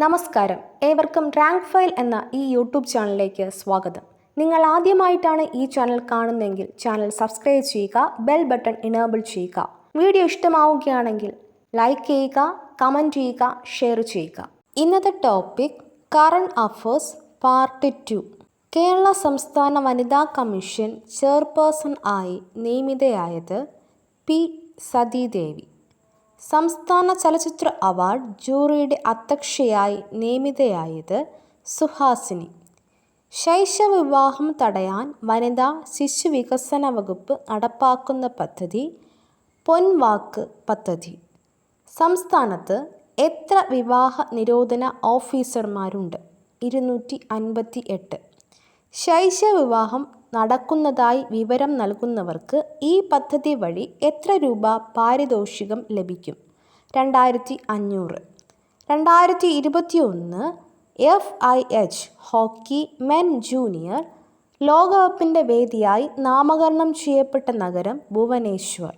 നമസ്കാരം, ഏവർക്കും rank file എന്ന ഈ യൂട്യൂബ് ചാനലിലേക്ക് സ്വാഗതം. നിങ്ങൾ ആദ്യമായിട്ടാണ് ഈ ചാനൽ കാണുന്നതെങ്കിൽ ചാനൽ സബ്സ്ക്രൈബ് ചെയ്യുക, ബെൽ ബട്ടൺ ഇനേബിൾ ചെയ്യുക. വീഡിയോ ഇഷ്ടമാവുകയാണെങ്കിൽ ലൈക്ക് ചെയ്യുക, കമൻറ്റ് ചെയ്യുക, ഷെയർ ചെയ്യുക. ഇന്നത്തെ topic current affairs part 2. Kerala സംസ്ഥാന വനിതാ കമ്മീഷൻ ചെയർപേഴ്സൺ ആയി നിയമിതയായത് പി. സതീദേവി. സംസ്ഥാന ചലച്ചിത്ര അവാർഡ് ജൂറിയുടെ അധ്യക്ഷയായി നിയമിതയായത് സുഹാസിനി. ശൈശവ വിവാഹം തടയാൻ വനിതാ ശിശു വികസന വകുപ്പ് നടപ്പാക്കുന്ന പദ്ധതി പൊൻവാക്ക് പദ്ധതി. സംസ്ഥാനത്ത് എത്ര വിവാഹ നിരോധന ഓഫീസർമാരുണ്ട്? 258. ശൈശവ വിവാഹം നടക്കുന്നതായി വിവരം നൽകുന്നവർക്ക് ഈ പദ്ധതി വഴി എത്ര രൂപ പാരിതോഷികം ലഭിക്കും? 2500. 2021 FIH ഹോക്കി മെൻ ജൂനിയർ ലോകകപ്പിൻ്റെ വേദിയായി നാമകരണം ചെയ്യപ്പെട്ട നഗരം ഭുവനേശ്വർ.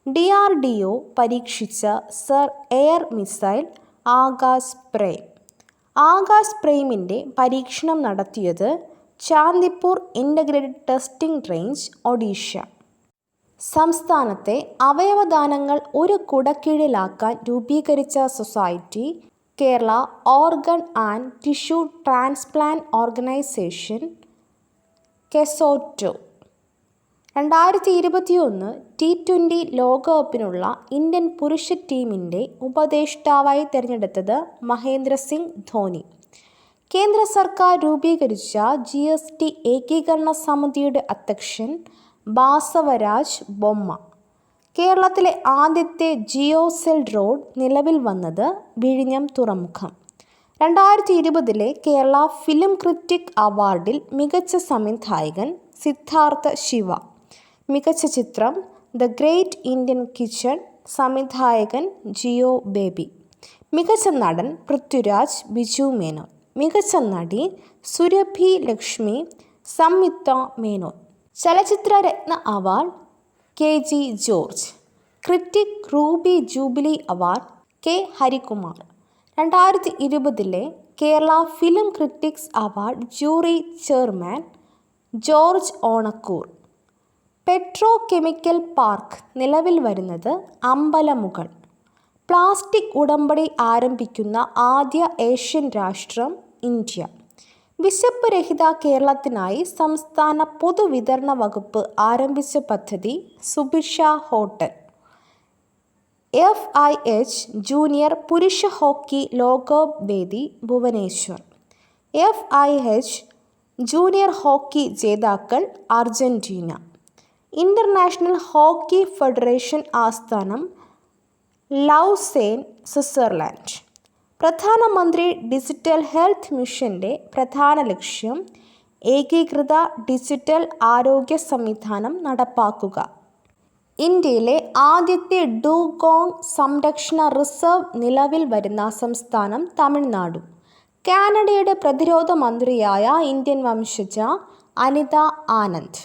DRDO പരീക്ഷിച്ച സർ air missile Akash prime. Akash പ്രേമിൻ്റെ പരീക്ഷണം നടത്തിയത് Chandipur integrated testing range, Odisha. സംസ്ഥാനത്തെ അവയവദാനങ്ങൾ ഒരു കുടക്കീഴിലാക്കാൻ രൂപീകരിച്ച society Kerala organ and tissue transplant organisation, കെസോറ്റോ. 2021 T20 ലോകകപ്പിനുള്ള ഇന്ത്യൻ പുരുഷ ടീമിൻ്റെ ഉപദേഷ്ടാവായി തിരഞ്ഞെടുത്തത് മഹേന്ദ്ര സിംഗ് ധോനി. കേന്ദ്ര സർക്കാർ രൂപീകരിച്ച GST ഏകീകരണ സമിതിയുടെ അധ്യക്ഷൻ ബാസവരാജ് ബൊമ്മ. കേരളത്തിലെ ആദ്യത്തെ ജിയോ സെൽ റോഡ് നിലവിൽ വന്നത് വിഴിഞ്ഞം തുറമുഖം. 2020 കേരള ഫിലിം ക്രിറ്റിക് അവാർഡിൽ മികച്ച സംവിധായകൻ സിദ്ധാർത്ഥ ശിവ. മികച്ച ചിത്രം ദ ഗ്രേറ്റ് ഇന്ത്യൻ കിച്ചൺ, സംവിധായകൻ ജിയോ ബേബി. മികച്ച നടൻ പൃഥ്വിരാജ്, ബിജു മേനോൻ. മികച്ച നടി Surabhi Lakshmi, Samyuktha Menon. Chalachitra Ratna award KG George. Critic ruby jubilee award K. Harikumar. 2020 Kerala film critics award jury chairman George Onakkoor. Petro chemical park നിലവിൽ വരുന്നത് അമ്പലമുകൾ. പ്ലാസ്റ്റിക് ഉടമ്പടി ആരംഭിക്കുന്ന ആദ്യ ഏഷ്യൻ രാഷ്ട്രം ഇന്ത്യ. വിശപ്പ് രഹിത കേരളത്തിനായി സംസ്ഥാന പൊതുവിതരണ വകുപ്പ് ആരംഭിച്ച പദ്ധതി സുഭിക്ഷ ഹോട്ടൽ. FIH ജൂനിയർ പുരുഷ ഹോക്കി ലോകകപ്പ് വേദി ഭുവനേശ്വർ. FIH ജൂനിയർ ഹോക്കി ജേതാക്കൾ അർജന്റീന. ഇൻ്റർനാഷണൽ ഹോക്കി ഫെഡറേഷൻ ആസ്ഥാനം ലൗസേൻ, സ്വിറ്റ്സർലാൻഡ്. പ്രധാനമന്ത്രി ഡിജിറ്റൽ ഹെൽത്ത് മിഷൻ്റെ പ്രധാന ലക്ഷ്യം ഏകീകൃത ഡിജിറ്റൽ ആരോഗ്യ സംവിധാനം നടപ്പാക്കുക. ഇന്ത്യയിലെ ആദ്യത്തെ ഡൂഗോങ് സംരക്ഷണ റിസർവ് നിലവിൽ വരുന്ന സംസ്ഥാനം തമിഴ്നാടു. കാനഡയുടെ പ്രതിരോധ മന്ത്രിയായ ഇന്ത്യൻ വംശജ അനിത ആനന്ദ്.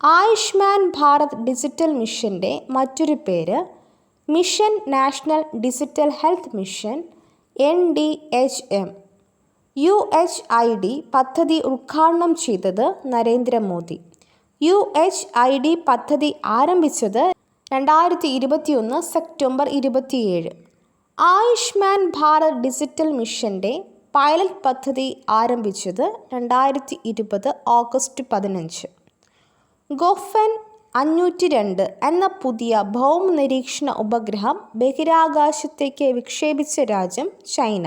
ആയുഷ്മാൻ ഭാരത് ഡിജിറ്റൽ മിഷൻ്റെ മറ്റൊരു പേര് mission national digital health mission, NDHM. UHID പദ്ധതി ഉദ്ഘാടനം ചെയ്തത് നരേന്ദ്രമോദി. UHID പദ്ധതി ആരംഭിച്ചത് 2021 സെപ്റ്റംബർ 27. ആയുഷ്മാൻ ഭാരത് ഡിജിറ്റൽ മിഷൻ്റെ പൈലറ്റ് പദ്ധതി ആരംഭിച്ചത് 2020 ഓഗസ്റ്റ് 15. ഗോഫൻ 502 എന്ന പുതിയ ഭൗമ നിരീക്ഷണ ഉപഗ്രഹം ബഹിരാകാശത്തേക്ക് വിക്ഷേപിച്ച രാജ്യം ചൈന.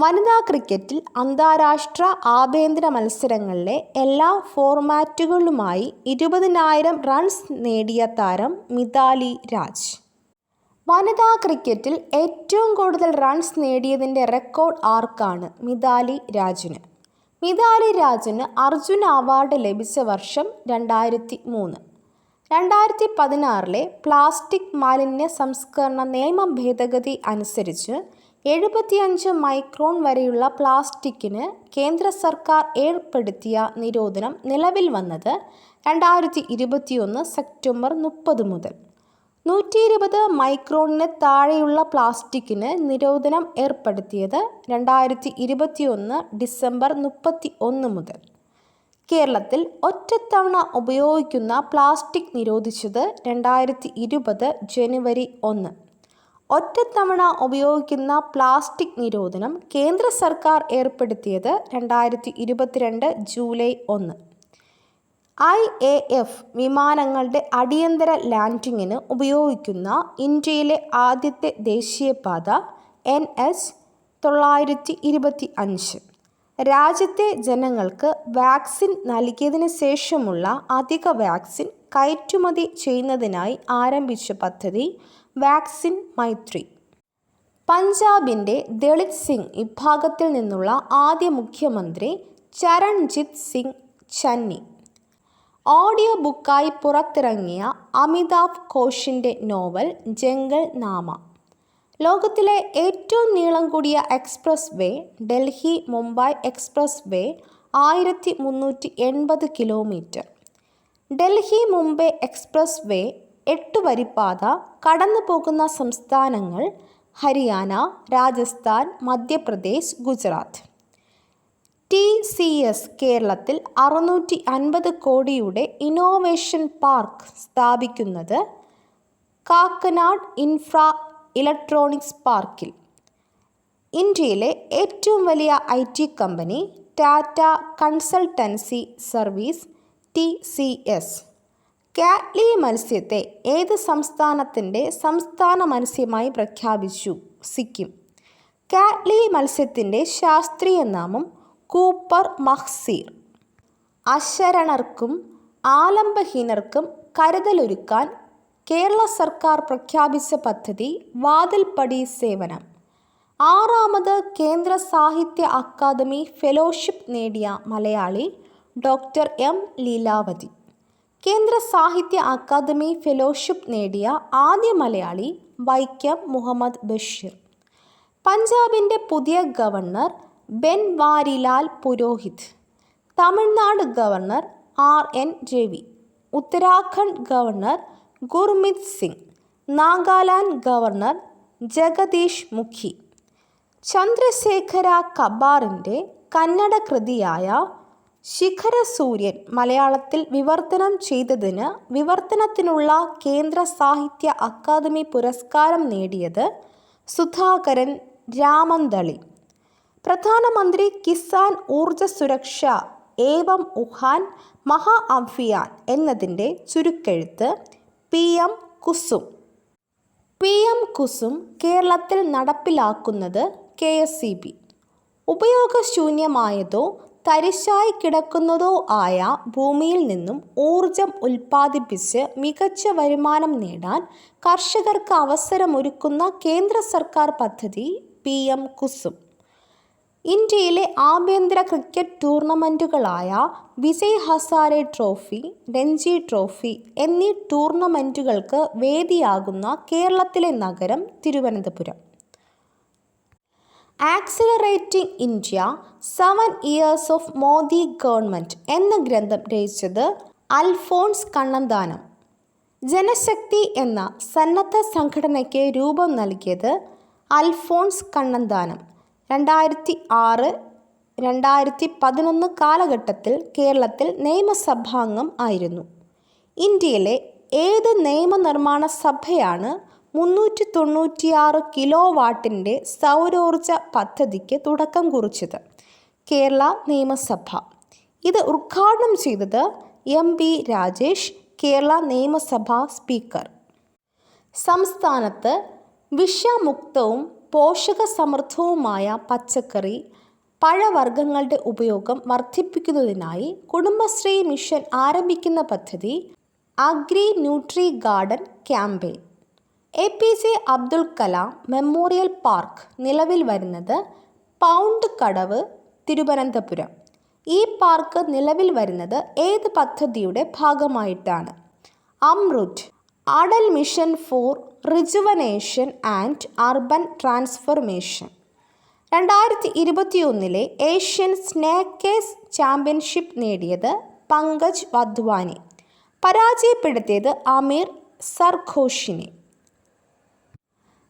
വനിതാ ക്രിക്കറ്റിൽ അന്താരാഷ്ട്ര ആഭ്യന്തര മത്സരങ്ങളിലെ എല്ലാ ഫോർമാറ്റുകളിലുമായി 20,000 റൺസ് നേടിയ താരം മിതാലി രാജ്. വനിതാ ക്രിക്കറ്റിൽ ഏറ്റവും കൂടുതൽ റൺസ് നേടിയതിൻ്റെ റെക്കോർഡ് ആർക്കാണ്? മിതാലി രാജിന്. മിതാലി രാജിന് അർജുന അവാർഡ് ലഭിച്ച വർഷം 2003. 2016 പ്ലാസ്റ്റിക് മാലിന്യ സംസ്കരണ നിയമ ഭേദഗതി അനുസരിച്ച് 75 മൈക്രോൺ വരെയുള്ള പ്ലാസ്റ്റിക്കിന് കേന്ദ്ര സർക്കാർ ഏർപ്പെടുത്തിയ നിരോധനം നിലവിൽ വന്നത് 2021 സെപ്റ്റംബർ 30 മുതൽ. 120 മൈക്രോണിന് താഴെയുള്ള പ്ലാസ്റ്റിക്കിന് നിരോധനം ഏർപ്പെടുത്തിയത് 2021 ഡിസംബർ 31 മുതൽ. കേരളത്തിൽ ഒറ്റത്തവണ ഉപയോഗിക്കുന്ന പ്ലാസ്റ്റിക് നിരോധിച്ചത് 2020 ജനുവരി 1. ഒറ്റത്തവണ ഉപയോഗിക്കുന്ന പ്ലാസ്റ്റിക് നിരോധനം കേന്ദ്ര സർക്കാർ ഏർപ്പെടുത്തിയത് 2022 ജൂലൈ 1. IAF വിമാനങ്ങളുടെ അടിയന്തര ലാൻഡിങ്ങിന് ഉപയോഗിക്കുന്ന ഇന്ത്യയിലെ ആദ്യത്തെ ദേശീയപാത NH 925. രാജ്യത്തെ ജനങ്ങൾക്ക് വാക്സിൻ നൽകിയതിനു ശേഷമുള്ള അധിക വാക്സിൻ കയറ്റുമതി ചെയ്യുന്നതിനായി ആരംഭിച്ച പദ്ധതി വാക്സിൻ മൈത്രി. പഞ്ചാബിൻ്റെ ദളിത് സിംഗ് വിഭാഗത്തിൽ നിന്നുള്ള ആദ്യ മുഖ്യമന്ത്രി ചരൺജിത് സിംഗ് ചന്നി. ഓഡിയോ ബുക്കായി പുറത്തിറങ്ങിയ അമിതാഭ് ഘോഷിൻ്റെ നോവൽ ജംഗൽ നാമ. ലോകത്തിലെ ഏറ്റവും നീളം കൂടിയ എക്സ്പ്രസ് വേ ഡൽഹി മുംബൈ എക്സ്പ്രസ് വേ 1380 കിലോമീറ്റർ. ഡൽഹി മുംബൈ എക്സ്പ്രസ് വേ 8 വരിപ്പാത കടന്നു പോകുന്ന സംസ്ഥാനങ്ങൾ ഹരിയാന, രാജസ്ഥാൻ, മധ്യപ്രദേശ്, ഗുജറാത്ത്. TCS കേരളത്തിൽ 650 കോടിയുടെ ഇന്നോവേഷൻ പാർക്ക് സ്ഥാപിക്കുന്നത് കാക്കനാട് ഇൻഫ്രാ ഇലക്ട്രോണിക്സ് പാർക്കിൽ. ഇന്ത്യയിലെ ഏറ്റവും വലിയ IT company Tata consultancy service TCS. കാറ്റ്ലി മത്സ്യത്തെ ഏത് സംസ്ഥാനത്തിൻ്റെ സംസ്ഥാന മത്സ്യമായി പ്രഖ്യാപിച്ചു? സിക്കിം. കാറ്റ്ലി മത്സ്യത്തിൻ്റെ ശാസ്ത്രീയ നാമം കൂപ്പർ മഹ്സീർ. അശരണർക്കും ആലംബഹീനർക്കും കരുതലൊരുക്കാൻ കേരള സർക്കാർ പ്രഖ്യാപിച്ച പദ്ധതി വാതിൽപ്പടി സേവനം. 6ാമത് കേന്ദ്ര സാഹിത്യ അക്കാദമി ഫെലോഷിപ്പ് നേടിയ മലയാളി ഡോക്ടർ M. ലീലാവതി. കേന്ദ്ര സാഹിത്യ അക്കാദമി ഫെലോഷിപ്പ് നേടിയ ആദ്യ മലയാളി വൈക്കം മുഹമ്മദ് ബഷീർ. പഞ്ചാബിൻ്റെ പുതിയ governor Banwarilal Purohit. Tamil Nadu governor RN Ravi. Uttarakhand governor Gurmit Singh. Nagaland governor Jagdish Mukhi. Chandrasekhara കബാറിൻ്റെ കന്നഡ കൃതിയായ ശിഖരസൂര്യൻ മലയാളത്തിൽ വിവർത്തനം ചെയ്തതിന് വിവർത്തനത്തിനുള്ള കേന്ദ്ര സാഹിത്യ അക്കാദമി പുരസ്കാരം നേടിയത് സുധാകരൻ രാമന്തളി. പ്രധാനമന്ത്രി കിസാൻ ഊർജ സുരക്ഷ ഏവം ഉഹാൻ മഹാ അഭിയാൻ എന്നതിൻ്റെ ചുരുക്കെഴുത്ത് PM കുസും. PM കുസും കേരളത്തിൽ നടപ്പിലാക്കുന്നത് KSEB. ഉപയോഗശൂന്യമായതോ തരിശായി കിടക്കുന്നതോ ആയ ഭൂമിയിൽ നിന്നും ഊർജം ഉൽപ്പാദിപ്പിച്ച് മികച്ച വരുമാനം നേടാൻ കർഷകർക്ക് അവസരമൊരുക്കുന്ന കേന്ദ്ര സർക്കാർ പദ്ധതി PM കുസും. ഇന്ത്യയിലെ ആഭ്യന്തര ക്രിക്കറ്റ് ടൂർണമെൻറ്റുകളായ വിജയ് ഹസാരെ ട്രോഫി, രഞ്ജി ട്രോഫി എന്നീ ടൂർണമെൻറ്റുകൾക്ക് വേദിയാകുന്ന കേരളത്തിലെ നഗരം Thiruvananthapuram. Accelerating India 7 Years of Modi government എന്ന ഗ്രന്ഥം രചിച്ചത് അൽഫോൺസ് കണ്ണന്താനം. ജനശക്തി എന്ന സന്നദ്ധ സംഘടനയ്ക്ക് രൂപം നൽകിയത് അൽഫോൺസ് കണ്ണന്താനം. 2006-2011 കാലഘട്ടത്തിൽ കേരളത്തിൽ നിയമസഭാംഗം ആയിരുന്നു. ഇന്ത്യയിലെ ഏത് നിയമനിർമ്മാണ സഭയാണ് 396 കിലോവാട്ടിൻ്റെ സൗരോർജ പദ്ധതിക്ക് തുടക്കം കുറിച്ചത്? കേരള നിയമസഭ. ഇത് ഉദ്ഘാടനം ചെയ്തത് MP രാജേഷ്, കേരള നിയമസഭാ സ്പീക്കർ. സംസ്ഥാനത്ത് വിഷമുക്തവും പോഷകസമൃദ്ധവുമായ പച്ചക്കറി, പഴവർഗ്ഗങ്ങളുടെ ഉപയോഗം വർദ്ധിപ്പിക്കുന്നതിനായി കുടുംബശ്രീ മിഷൻ ആരംഭിക്കുന്ന പദ്ധതി agri nutri garden campaign. APJ Abdul Kalam memorial park നിലവിൽ വരുന്നത് പൗണ്ട് കടവ്, തിരുവനന്തപുരം. ഈ പാർക്ക് നിലവിൽ വരുന്നത് ഏത് പദ്ധതിയുടെ ഭാഗമായിട്ടാണ്? Amrut, Atal mission for rejuvenation and urban transformation. 2021 Asian snookers championship നേടിയത് പങ്കജ് വധ്വാനി. പരാജയപ്പെടുത്തിയത് അമീർ സർഘോഷിനെ.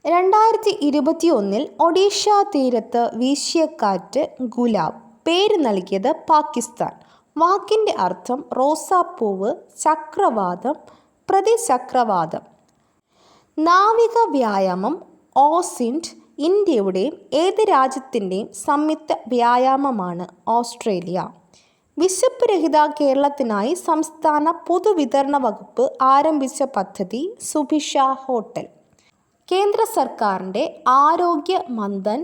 2021 ഒഡീഷ തീരത്ത് വീശിയ കാറ്റ് ഗുലാബ്. പേര് നൽകിയത് പാകിസ്ഥാൻ. വാക്കിൻ്റെ അർത്ഥം റോസാപ്പൂവ്, ചക്രവാതം, പ്രതിചക്രവാതം. നാവിക വ്യായാമം ഓസിൻഡ് ഇന്ത്യയുടെയും ഏത് രാജ്യത്തിൻ്റെയും സംയുക്ത വ്യായാമമാണ് ഓസ്ട്രേലിയ. വിശപ്പ് രഹിത കേരളത്തിനായി സംസ്ഥാന പൊതുവിതരണ വകുപ്പ് ആരംഭിച്ച പദ്ധതി സുഭിക്ഷ ഹോട്ടൽ. കേന്ദ്ര സർക്കാരിൻ്റെ ആരോഗ്യ മന്ഥൻ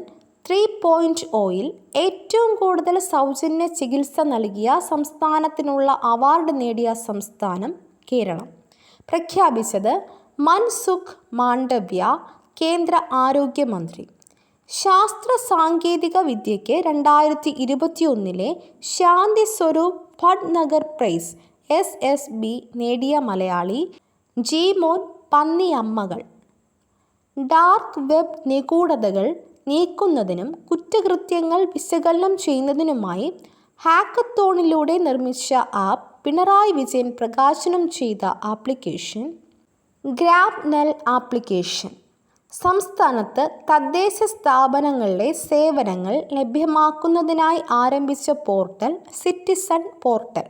3.0-ൽ ഏറ്റവും കൂടുതൽ സൗജന്യ ചികിത്സ നൽകിയ സംസ്ഥാനത്തിനുള്ള അവാർഡ് നേടിയ സംസ്ഥാനം കേരളം. പ്രഖ്യാപിച്ചത് മൻസുഖ് മാണ്ഡവ്യ, കേന്ദ്ര ആരോഗ്യമന്ത്രി. ശാസ്ത്ര സാങ്കേതിക വിദ്യയ്ക്ക് 2021 ശാന്തി സ്വരൂപ് ഭട്നഗർ പ്രൈസ് SSB നേടിയ മലയാളി ജീമോൻ പന്നിയമ്മകൾ. ഡാർക്ക് വെബ് നിഗൂഢതകൾ നീക്കുന്നതിനും കുറ്റകൃത്യങ്ങൾ വിശകലനം ചെയ്യുന്നതിനുമായി ഹാക്കത്തോണിലൂടെ നിർമ്മിച്ച ആപ്പ് പിണറായി വിജയൻ പ്രകാശനം ചെയ്ത ആപ്ലിക്കേഷൻ ഗ്രാബ്നെൽ ആപ്ലിക്കേഷൻ. സംസ്ഥാനത്ത് തദ്ദേശ സ്ഥാപനങ്ങളിലെ സേവനങ്ങൾ ലഭ്യമാക്കുന്നതിനായി ആരംഭിച്ച പോർട്ടൽ സിറ്റിസൺ പോർട്ടൽ.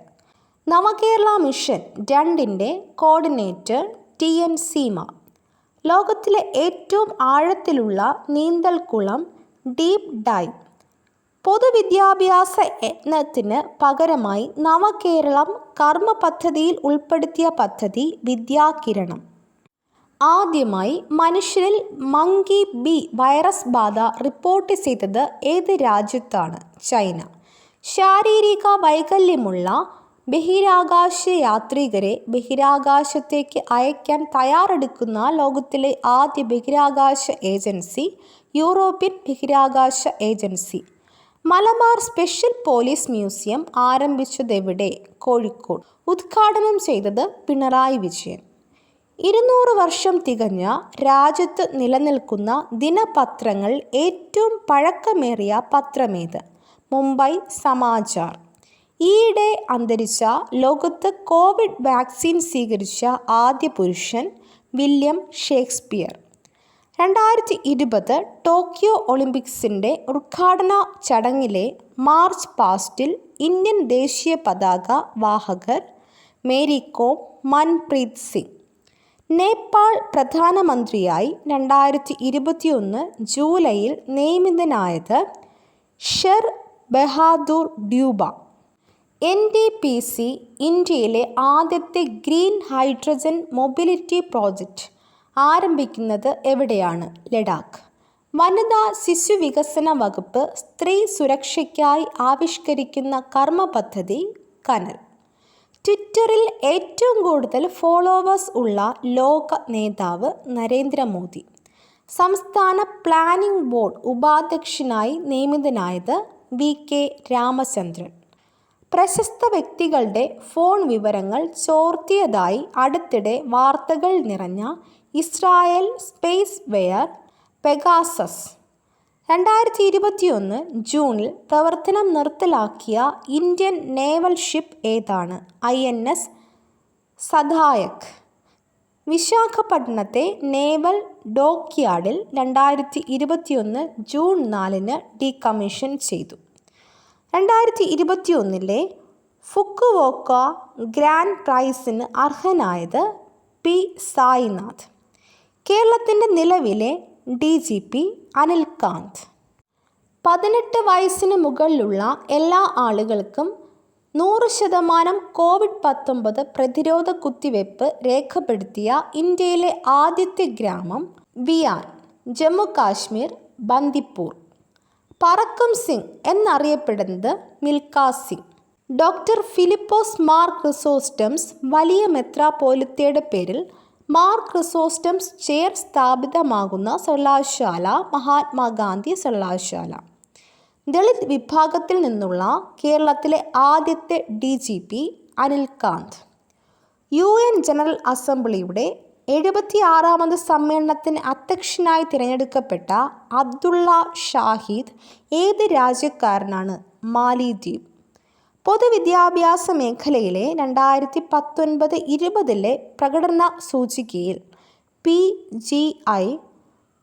നവകേരള മിഷൻ 2ൻ്റെ കോർഡിനേറ്റർ TN സീമ. ലോകത്തിലെ ഏറ്റവും ആഴത്തിലുള്ള നീന്തൽക്കുളം ഡീപ്പ് ഡൈവ്. പൊതുവിദ്യാഭ്യാസ യജ്ഞത്തിന് പകരമായി നവകേരളം കർമ്മ പദ്ധതിയിൽ ഉൾപ്പെടുത്തിയ പദ്ധതി വിദ്യാകിരണം. ആദ്യമായി മനുഷ്യരിൽ മങ്കി ബി വൈറസ് ബാധ റിപ്പോർട്ട് ചെയ്തത് ഏത് രാജ്യത്താണ്? ചൈന. ശാരീരിക വൈകല്യമുള്ള ബഹിരാകാശ യാത്രികരെ ബഹിരാകാശത്തേക്ക് അയക്കാൻ തയ്യാറെടുക്കുന്ന ലോകത്തിലെ ആദ്യ ബഹിരാകാശ ഏജൻസി യൂറോപ്യൻ ബഹിരാകാശ agency. Malabar special police museum ആരംഭിച്ചതെവിടെ? കോഴിക്കോട്. ഉദ്ഘാടനം ചെയ്തത് പിണറായി വിജയൻ. 200 വർഷം തികഞ്ഞ രാജ്യത്ത് നിലനിൽക്കുന്ന ദിനപത്രങ്ങൾ ഏറ്റവും പഴക്കമേറിയ പത്രമേത്? മുംബൈ സമാചാർ. ഈയിടെ അന്തരിച്ച ലോകത്ത് കോവിഡ് വാക്സിൻ സ്വീകരിച്ച ആദ്യ പുരുഷൻ വില്യം ഷേക്സ്പിയർ. 2020 ടോക്കിയോ ഒളിമ്പിക്സിൻ്റെ ഉദ്ഘാടന ചടങ്ങിലെ മാർച്ച് പാസ്റ്റിൽ ഇന്ത്യൻ ദേശീയ പതാക വാഹകർ മേരി കോം, മൻപ്രീത് സിംഗ്. നേപ്പാൾ പ്രധാനമന്ത്രിയായി 2021 ജൂലൈയിൽ നിയമിതനായത് ഷെർ ബഹാദൂർ ഡ്യൂബ. NTPC ഇന്ത്യയിലെ ആദ്യത്തെ ഗ്രീൻ ഹൈഡ്രജൻ മൊബിലിറ്റി പ്രോജക്റ്റ് ആരംഭിക്കുന്നത് എവിടെയാണ്? ലഡാക്ക്. വനിതാ ശിശു വികസന വകുപ്പ് സ്ത്രീ സുരക്ഷയ്ക്കായി ആവിഷ്കരിക്കുന്ന കർമ്മ പദ്ധതി കനൽ. ട്വിറ്ററിൽ ഏറ്റവും കൂടുതൽ ഫോളോവേഴ്സ് ഉള്ള ലോക നേതാവ് നരേന്ദ്രമോദി. സംസ്ഥാന പ്ലാനിംഗ് ബോർഡ് ഉപാധ്യക്ഷനായി നിയമിതനായത് VK രാമചന്ദ്രൻ. പ്രശസ്ത വ്യക്തികളുടെ ഫോൺ വിവരങ്ങൾ ചോർത്തിയതായി അടുത്തിടെ വാർത്തകൾ നിറഞ്ഞ ഇസ്രായേൽ സ്പേസ് വെയർ പെഗാസസ്. 2021 ജൂണിൽ പ്രവർത്തനം നിർത്തലാക്കിയ ഇന്ത്യൻ നേവൽ ഷിപ്പ് ഏതാണ്? INS സദായക്. വിശാഖപട്ടണത്തെ നേവൽ ഡോക്യാർഡിൽ 2021 ജൂൺ 4 ഡീകമ്മീഷൻ ചെയ്തു. 2021 ഫുക്കുവോക്ക ഗ്രാൻഡ് പ്രൈസിന് അർഹനായത് P സായിനാഥ്. കേരളത്തിൻ്റെ നിലവിലെ DGP അനിൽ കാന്ത്. 18 വയസ്സിന് മുകളിലുള്ള എല്ലാ ആളുകൾക്കും 100% COVID-19 പ്രതിരോധ കുത്തിവയ്പ് രേഖപ്പെടുത്തിയ ഇന്ത്യയിലെ ആദ്യത്തെ ഗ്രാമം ബിയാൻ, ജമ്മു കാശ്മീർ, ബന്ദിപ്പൂർ. പറക്കം സിംഗ് എന്നറിയപ്പെടുന്നത് മിൽഖ സിംഗ്. ഡോക്ടർ ഫിലിപ്പോസ് മാർ ക്രിസോസ്റ്റംസ് വലിയ മെത്രാപ്പോലിത്തയുടെ പേരിൽ മാർ ക്രിസോസ്റ്റംസ് ചെയർ സ്ഥാപിതമാകുന്ന സർവകലാശാല മഹാത്മാഗാന്ധി സർവകലാശാല. ദളിത് വിഭാഗത്തിൽ നിന്നുള്ള കേരളത്തിലെ ആദ്യത്തെ DGP Anil Kant. UN general അസംബ്ലിയുടെ 76ാമത് സമ്മേളനത്തിന് അധ്യക്ഷനായി തിരഞ്ഞെടുക്കപ്പെട്ട അബ്ദുള്ള ഷാഹിദ് ഏത് രാജ്യക്കാരനാണ്? മാലിദ്വീപ്. പൊതുവിദ്യാഭ്യാസ മേഖലയിലെ 2019-20 പ്രകടന സൂചികയിൽ PGI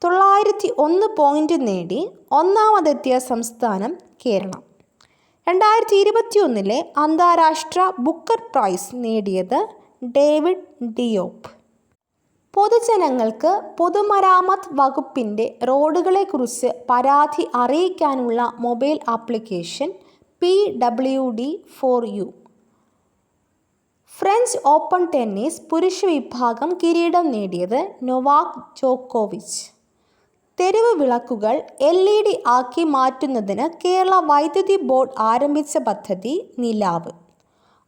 901 പോയിന്റ് നേടി ഒന്നാമതെത്തിയ സംസ്ഥാനം കേരളം. 2021 അന്താരാഷ്ട്ര ബുക്കർ പ്രൈസ് നേടിയത് ഡേവിഡ് ഡിയോപ്പ്. പൊതുജനങ്ങൾക്ക് പൊതുമരാമത്ത് വകുപ്പിൻ്റെ റോഡുകളെക്കുറിച്ച് പരാതി അറിയിക്കാനുള്ള mobile application PWD4U. French open tennis പുരുഷ വിഭാഗം കിരീടം നേടിയത് നൊവാക് ജോക്കോവിച്ച്. തെരുവ് വിളക്കുകൾ LED ആക്കി മാറ്റുന്നതിന് കേരള വൈദ്യുതി ബോർഡ് ആരംഭിച്ച പദ്ധതി നിലാവ്.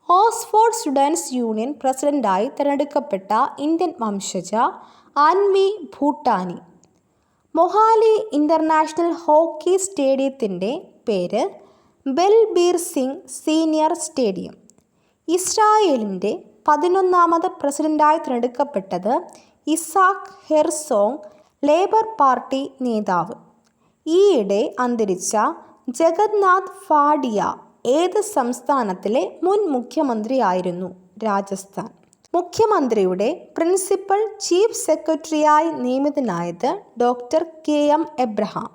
ഓക്സ്ഫോർഡ് സ്റ്റുഡൻസ് യൂണിയൻ പ്രസിഡന്റായി തിരഞ്ഞെടുക്കപ്പെട്ട ഇന്ത്യൻ വംശജ അൻവി ഭൂട്ടാനി. മൊഹാലി ഇൻ്റർനാഷണൽ ഹോക്കി സ്റ്റേഡിയത്തിൻ്റെ പേര് ബൽബീർ സിംഗ് സീനിയർ സ്റ്റേഡിയം. ഇസ്രായേലിൻ്റെ 11ാമത് പ്രസിഡന്റായി തിരഞ്ഞെടുക്കപ്പെട്ടത് ഇസാക്ക് ഹെർസോഗ്, ലേബർ പാർട്ടി നേതാവ്. ഈയിടെ അന്തരിച്ച ജഗന്നാഥ് ഫാഡിയ ഏത് സംസ്ഥാനത്തിലെ മുൻ മുഖ്യമന്ത്രിയായിരുന്നു? രാജസ്ഥാൻ. മുഖ്യമന്ത്രിയുടെ പ്രിൻസിപ്പൽ ചീഫ് സെക്രട്ടറിയായി നിയമിതനായത് ഡോക്ടർ KM എബ്രഹാം.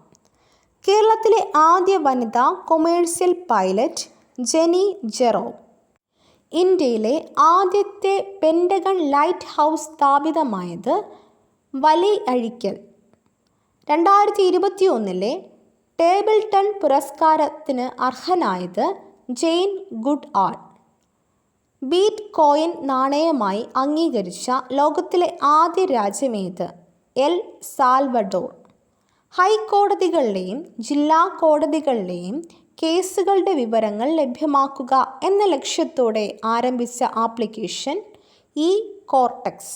കേരളത്തിലെ ആദ്യ വനിതാ കൊമേഴ്സ്യൽ പൈലറ്റ് ജെനി ജെറോം. ഇന്ത്യയിലെ ആദ്യത്തെ പെൻറ്റഗൺ ലൈറ്റ് ഹൗസ് സ്ഥാപിതമായത് വലി അഴിക്കൽ. 2021 ടേബിൾടൺ പുരസ്കാരത്തിന് അർഹനായത് ജെയിൻ ഗുഡ് ആൾ. ബീറ്റ് കോയിൻ നാണയമായി അംഗീകരിച്ച ലോകത്തിലെ ആദ്യ രാജ്യമേത്? El Salvador. ഹൈക്കോടതികളിലെയും ജില്ലാ കോടതികളിലെയും കേസുകളുടെ വിവരങ്ങൾ ലഭ്യമാക്കുക എന്ന ലക്ഷ്യത്തോടെ ആരംഭിച്ച ആപ്ലിക്കേഷൻ കോർട്ടെക്സ്.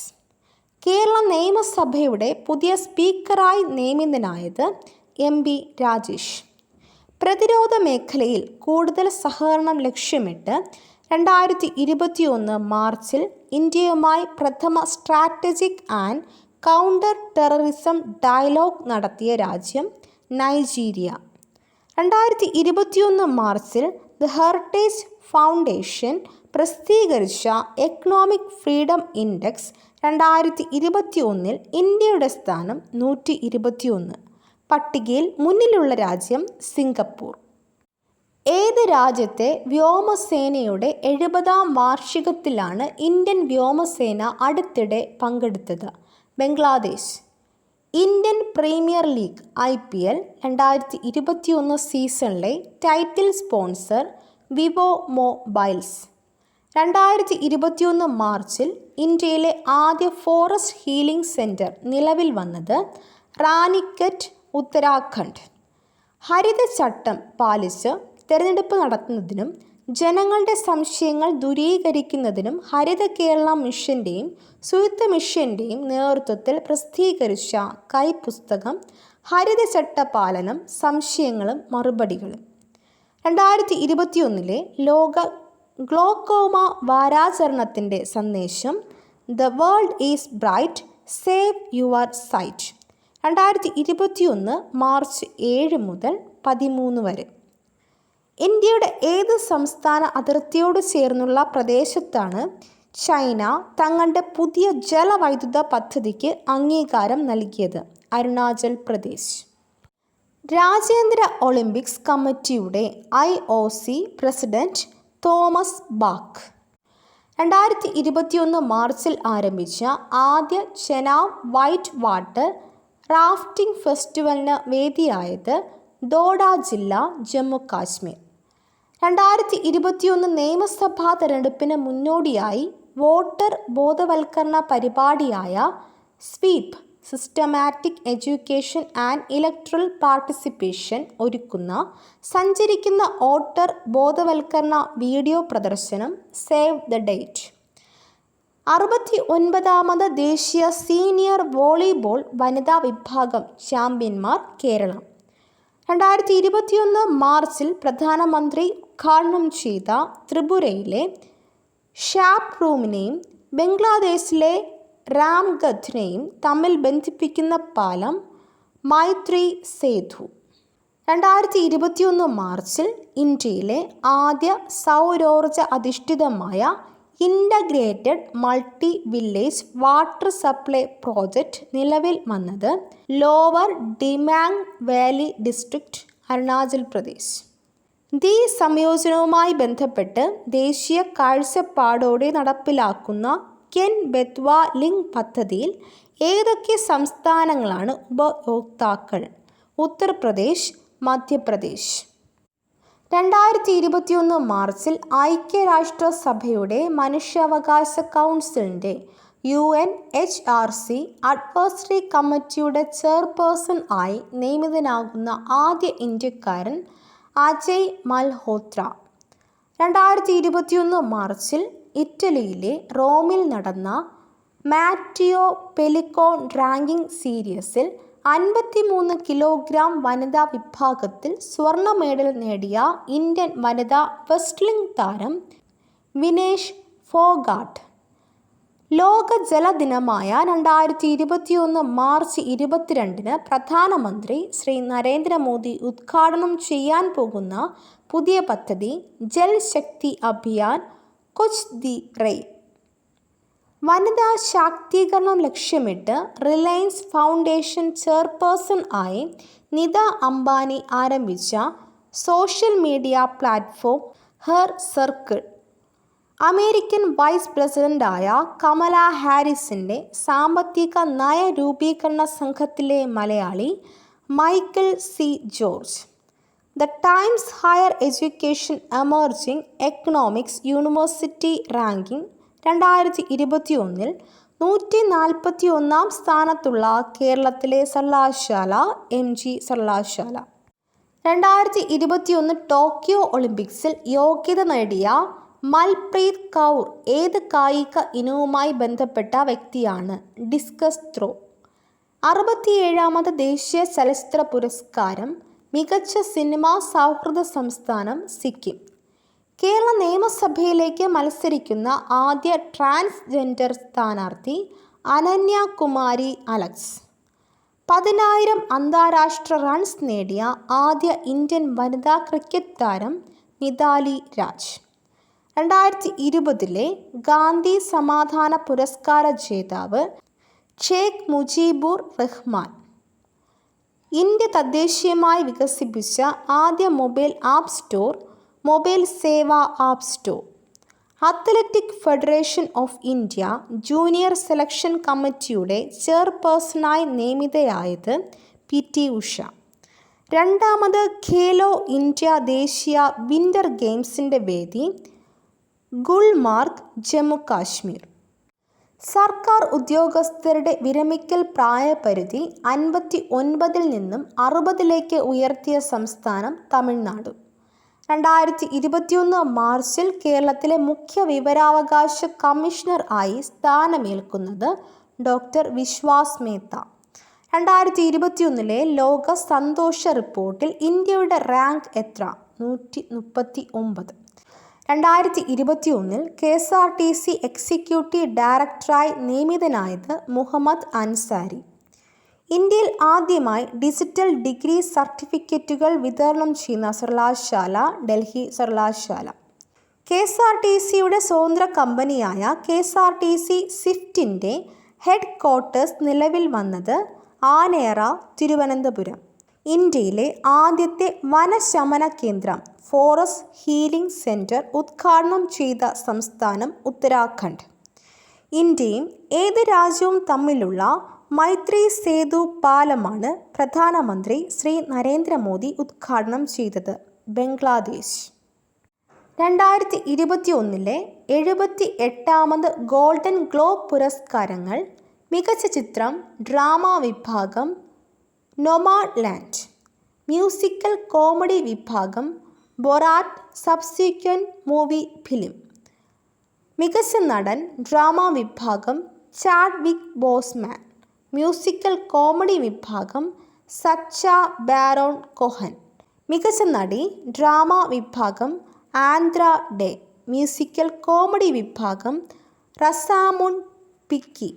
കേരള നിയമസഭയുടെ പുതിയ സ്പീക്കറായി നിയമിതനായത് MP രാജേഷ്. പ്രതിരോധ മേഖലയിൽ കൂടുതൽ സഹകരണം ലക്ഷ്യമിട്ട് 2021 മാർച്ചിൽ ഇന്ത്യയുമായി പ്രഥമ strategic and counter terrorism dialogue നടത്തിയ രാജ്യം നൈജീരിയ. 2021 മാർച്ചിൽ ദ ഹെറിറ്റേജ് ഫൗണ്ടേഷൻ പ്രസിദ്ധീകരിച്ച എക്കണോമിക് ഫ്രീഡം ഇൻഡെക്സ് 2021 ഇന്ത്യയുടെ സ്ഥാനം 121. പട്ടികയിൽ മുന്നിലുള്ള രാജ്യം സിംഗപ്പൂർ. ഏത് രാജ്യത്തെ വ്യോമസേനയുടെ 70ാം വാർഷികത്തിലാണ് ഇന്ത്യൻ വ്യോമസേന അടുത്തിടെ പങ്കെടുത്തത്? Bangladesh. Indian premier league IPL 2021 സീസണിലെ ടൈറ്റിൽ സ്പോൺസർ വിവോ മൊബൈൽസ്. 2021 മാർച്ചിൽ ഇന്ത്യയിലെ ആദ്യ ഫോറസ്റ്റ് ഹീലിംഗ് സെൻറ്റർ നിലവിൽ വന്നത് റാനിക്കറ്റ്, ഉത്തരാഖണ്ഡ്. ഹരിതചട്ടം പാലിച്ച് തെരഞ്ഞെടുപ്പ് നടത്തുന്നതിനും ജനങ്ങളുടെ സംശയങ്ങൾ ദൂരീകരിക്കുന്നതിനും ഹരിത കേരള മിഷൻ്റെയും ശുചിത്വ മിഷൻ്റെയും നേതൃത്വത്തിൽ പ്രസിദ്ധീകരിച്ച കൈപ്പുസ്തകം ഹരിതചട്ട പാലനം, സംശയങ്ങളും മറുപടികളും. 2021 ലോക ഗ്ലോക്കോമ വാരാചരണത്തിൻ്റെ സന്ദേശം the world is bright, save your sight. 2021 March 7 മുതൽ 13 വരെ. ഇന്ത്യയുടെ ഏത് സംസ്ഥാന അതിർത്തിയോട് ചേർന്നുള്ള പ്രദേശത്താണ് ചൈന തങ്ങളുടെ പുതിയ ജലവൈദ്യുത പദ്ധതിക്ക് അംഗീകാരം നൽകിയത്? അരുണാചൽ പ്രദേശ്. രാജ്യാന്തര ഒളിമ്പിക്സ് കമ്മിറ്റിയുടെ IOC പ്രസിഡന്റ് തോമസ് ബാക്ക്. 2021 മാർച്ചിൽ ആരംഭിച്ച ആദ്യ ചെനാബ് വൈറ്റ് വാട്ടർ റാഫ്റ്റിംഗ് ഫെസ്റ്റിവലിന് വേദിയായത് ദോഡ ജില്ല, ജമ്മു കാശ്മീർ. 2021 നിയമസഭാ തെരഞ്ഞെടുപ്പിന് മുന്നോടിയായി വോട്ടർ ബോധവൽക്കരണ പരിപാടിയായ SVEEP systematic education and electoral participation ഒരുക്കുന്ന സഞ്ചരിക്കുന്ന വോട്ടർ ബോധവൽക്കരണ വീഡിയോ പ്രദർശനം സേവ് ദ ഡേറ്റ്. 69ാമത് ദേശീയ സീനിയർ വോളിബോൾ വനിതാ വിഭാഗം ചാമ്പ്യന്മാർ കേരളം. 2021 മാർച്ചിൽ പ്രധാനമന്ത്രി ഉദ്ഘാടനം ചെയ്ത ത്രിപുരയിലെ ഷാപ്റൂമിനെയും ബംഗ്ലാദേശിലെ രാംഗധിനെയും തമ്മിൽ ബന്ധിപ്പിക്കുന്ന പാലം മൈത്രി സേതു. 2021 മാർച്ചിൽ ഇന്ത്യയിലെ ആദ്യ സൗരോർജ അധിഷ്ഠിതമായ integrated multi village water supply project നിലവിൽ വന്നത് lower Dibang valley district, Arunachal Pradesh. ഈ സംയോജനവുമായി ബന്ധപ്പെട്ട് ദേശീയ കാഴ്ചപ്പാടോടെ നടപ്പിലാക്കുന്ന കെൻ ബെത്വ ലിങ്ക് പദ്ധതിയിൽ ഏതൊക്കെ സംസ്ഥാനങ്ങളാണ് ഉപയോക്താക്കൾ? ഉത്തർപ്രദേശ്, മധ്യപ്രദേശ്. 2021 മാർച്ചിൽ ഐക്യരാഷ്ട്രസഭയുടെ മനുഷ്യാവകാശ കൗൺസിലിൻ്റെ UNHRC അഡ്വൈസറി കമ്മിറ്റിയുടെ ചെയർപേഴ്സൺ ആയി നിയമിതനാകുന്ന ആദ്യ ഇന്ത്യക്കാരൻ അജയ് മൽഹോത്ര. 2021 മാർച്ചിൽ ഇറ്റലിയിലെ റോമിൽ നടന്ന മാറ്റിയോ പെലിക്കോൺ റാങ്കിംഗ് സീരീസിൽ 53 കിലോഗ്രാം വനിതാ വിഭാഗത്തിൽ സ്വർണ്ണ മെഡൽ നേടിയ ഇന്ത്യൻ വനിതാ റെസ്ലിംഗ് താരം വിനേഷ് ഫോഗാട്ട്. ലോക ജലദിനമായ 2021 മാർച്ച് 22 പ്രധാനമന്ത്രി ശ്രീ നരേന്ദ്രമോദി ഉദ്ഘാടനം ചെയ്യാൻ പോകുന്ന പുതിയ പദ്ധതി ജൽ ശക്തി അഭിയാൻ കുച്ച് ദി റെയിൻ. വനിതാ ശാക്തീകരണം ലക്ഷ്യമിട്ട് റിലയൻസ് ഫൗണ്ടേഷൻ ചെയർപേഴ്സൺ ആയി നിത അംബാനി ആരംഭിച്ച social media platform her circle. American vice പ്രസിഡന്റായ കമല ഹാരിസിൻ്റെ സാമ്പത്തിക നയ രൂപീകരണ സംഘത്തിലെ Malayali Michael C George. The Times higher education emerging economics university ranking 2021 141 സ്ഥാനത്തുള്ള കേരളത്തിലെ സർവകലാശാല MG സർവകലാശാല. 2021 ടോക്കിയോ ഒളിമ്പിക്സിൽ യോഗ്യത നേടിയ മൽപ്രീത് കൗർ ഏത് കായിക ഇനവുമായി ബന്ധപ്പെട്ട വ്യക്തിയാണ്? Discus throw. 67ാമത് ദേശീയ ചലച്ചിത്ര പുരസ്കാരം മികച്ച സിനിമാ സൗഹൃദ സംസ്ഥാനം സിക്കിം. കേരള നിയമസഭയിലേക്ക് മത്സരിക്കുന്ന ആദ്യ ട്രാൻസ്ജെൻഡർ സ്ഥാനാർത്ഥി അനന്യ കുമാരി അലക്സ്. 10,000 അന്താരാഷ്ട്ര റൺസ് നേടിയ ആദ്യ ഇന്ത്യൻ വനിതാ ക്രിക്കറ്റ് താരം മിതാലി രാജ്. 2020 ഗാന്ധി സമാധാന പുരസ്കാര ജേതാവ് ഷേഖ് മുജീബുർ റഹ്മാൻ. ഇന്ത്യ തദ്ദേശീയമായി വികസിപ്പിച്ച ആദ്യ mobile app store mobile Seva app store. Athletic federation of India junior selection കമ്മിറ്റിയുടെ ചെയർപേഴ്സണായി നിയമിതയായത് PT ഉഷ. 2ാമത് ഖേലോ ഇന്ത്യ ദേശീയ വിൻ്റർ ഗെയിംസിൻ്റെ വേദി ഗുൽമാർഗ്, ജമ്മു കാശ്മീർ. സർക്കാർ ഉദ്യോഗസ്ഥരുടെ വിരമിക്കൽ പ്രായപരിധി 59 നിന്നും 60 ഉയർത്തിയ സംസ്ഥാനം തമിഴ്നാട്. 2021 മാർച്ചിൽ കേരളത്തിലെ മുഖ്യ വിവരാവകാശ കമ്മീഷണർ ആയി സ്ഥാനമേൽക്കുന്നത് ഡോക്ടർ വിശ്വാസ് മേത്ത. 2021 ലോക സന്തോഷ റിപ്പോർട്ടിൽ ഇന്ത്യയുടെ റാങ്ക് എത്ര? 139. 2021 KSRTC എക്സിക്യൂട്ടീവ് ഡയറക്ടറായി നിയമിതനായത് മുഹമ്മദ് അൻസാരി. ഇന്ത്യയിൽ ആദ്യമായി ഡിജിറ്റൽ ഡിഗ്രി സർട്ടിഫിക്കറ്റുകൾ വിതരണം ചെയ്യുന്ന സർവകലാശാല ഡൽഹി സർവകലാശാല. KSRTCയുടെ സ്വതന്ത്ര കമ്പനിയായ KSRTC സ്വിഫ്റ്റിൻ്റെ ഹെഡ് ക്വാർട്ടേഴ്സ് നിലവിൽ വന്നത് ആനയറ, തിരുവനന്തപുരം. ഇന്ത്യയിലെ ആദ്യത്തെ വനശമന കേന്ദ്രം ഫോറസ്റ്റ് ഹീലിംഗ് സെൻറ്റർ ഉദ്ഘാടനം ചെയ്ത സംസ്ഥാനം ഉത്തരാഖണ്ഡ്. ഇന്ത്യയും ഏത് രാജ്യവും തമ്മിലുള്ള മൈത്രി സേതു പാലമാണ് പ്രധാനമന്ത്രി ശ്രീ നരേന്ദ്രമോദി ഉദ്ഘാടനം ചെയ്തത്? ബംഗ്ലാദേശ്. 2021 78ാമത് ഗോൾഡൻ ഗ്ലോബ് പുരസ്കാരങ്ങൾ. മികച്ച ചിത്രം ഡ്രാമ വിഭാഗം നൊമാഡ്ലാൻഡ്. മ്യൂസിക്കൽ കോമഡി വിഭാഗം ബൊറാറ്റ് സബ്സിക്വന്റ് മൂവി ഫിലിം. മികച്ച നടൻ ഡ്രാമ വിഭാഗം ചാഡ്വിക് ബോസ്മാൻ. മ്യൂസിക്കൽ കോമഡി വിഭാഗം സച്ച ബാരോൺ കോഹൻ. മികച്ച നടി ഡ്രാമ വിഭാഗം ആന്ദ്ര ഡേ. മ്യൂസിക്കൽ കോമഡി വിഭാഗം റസാമുൺ പിക്കി.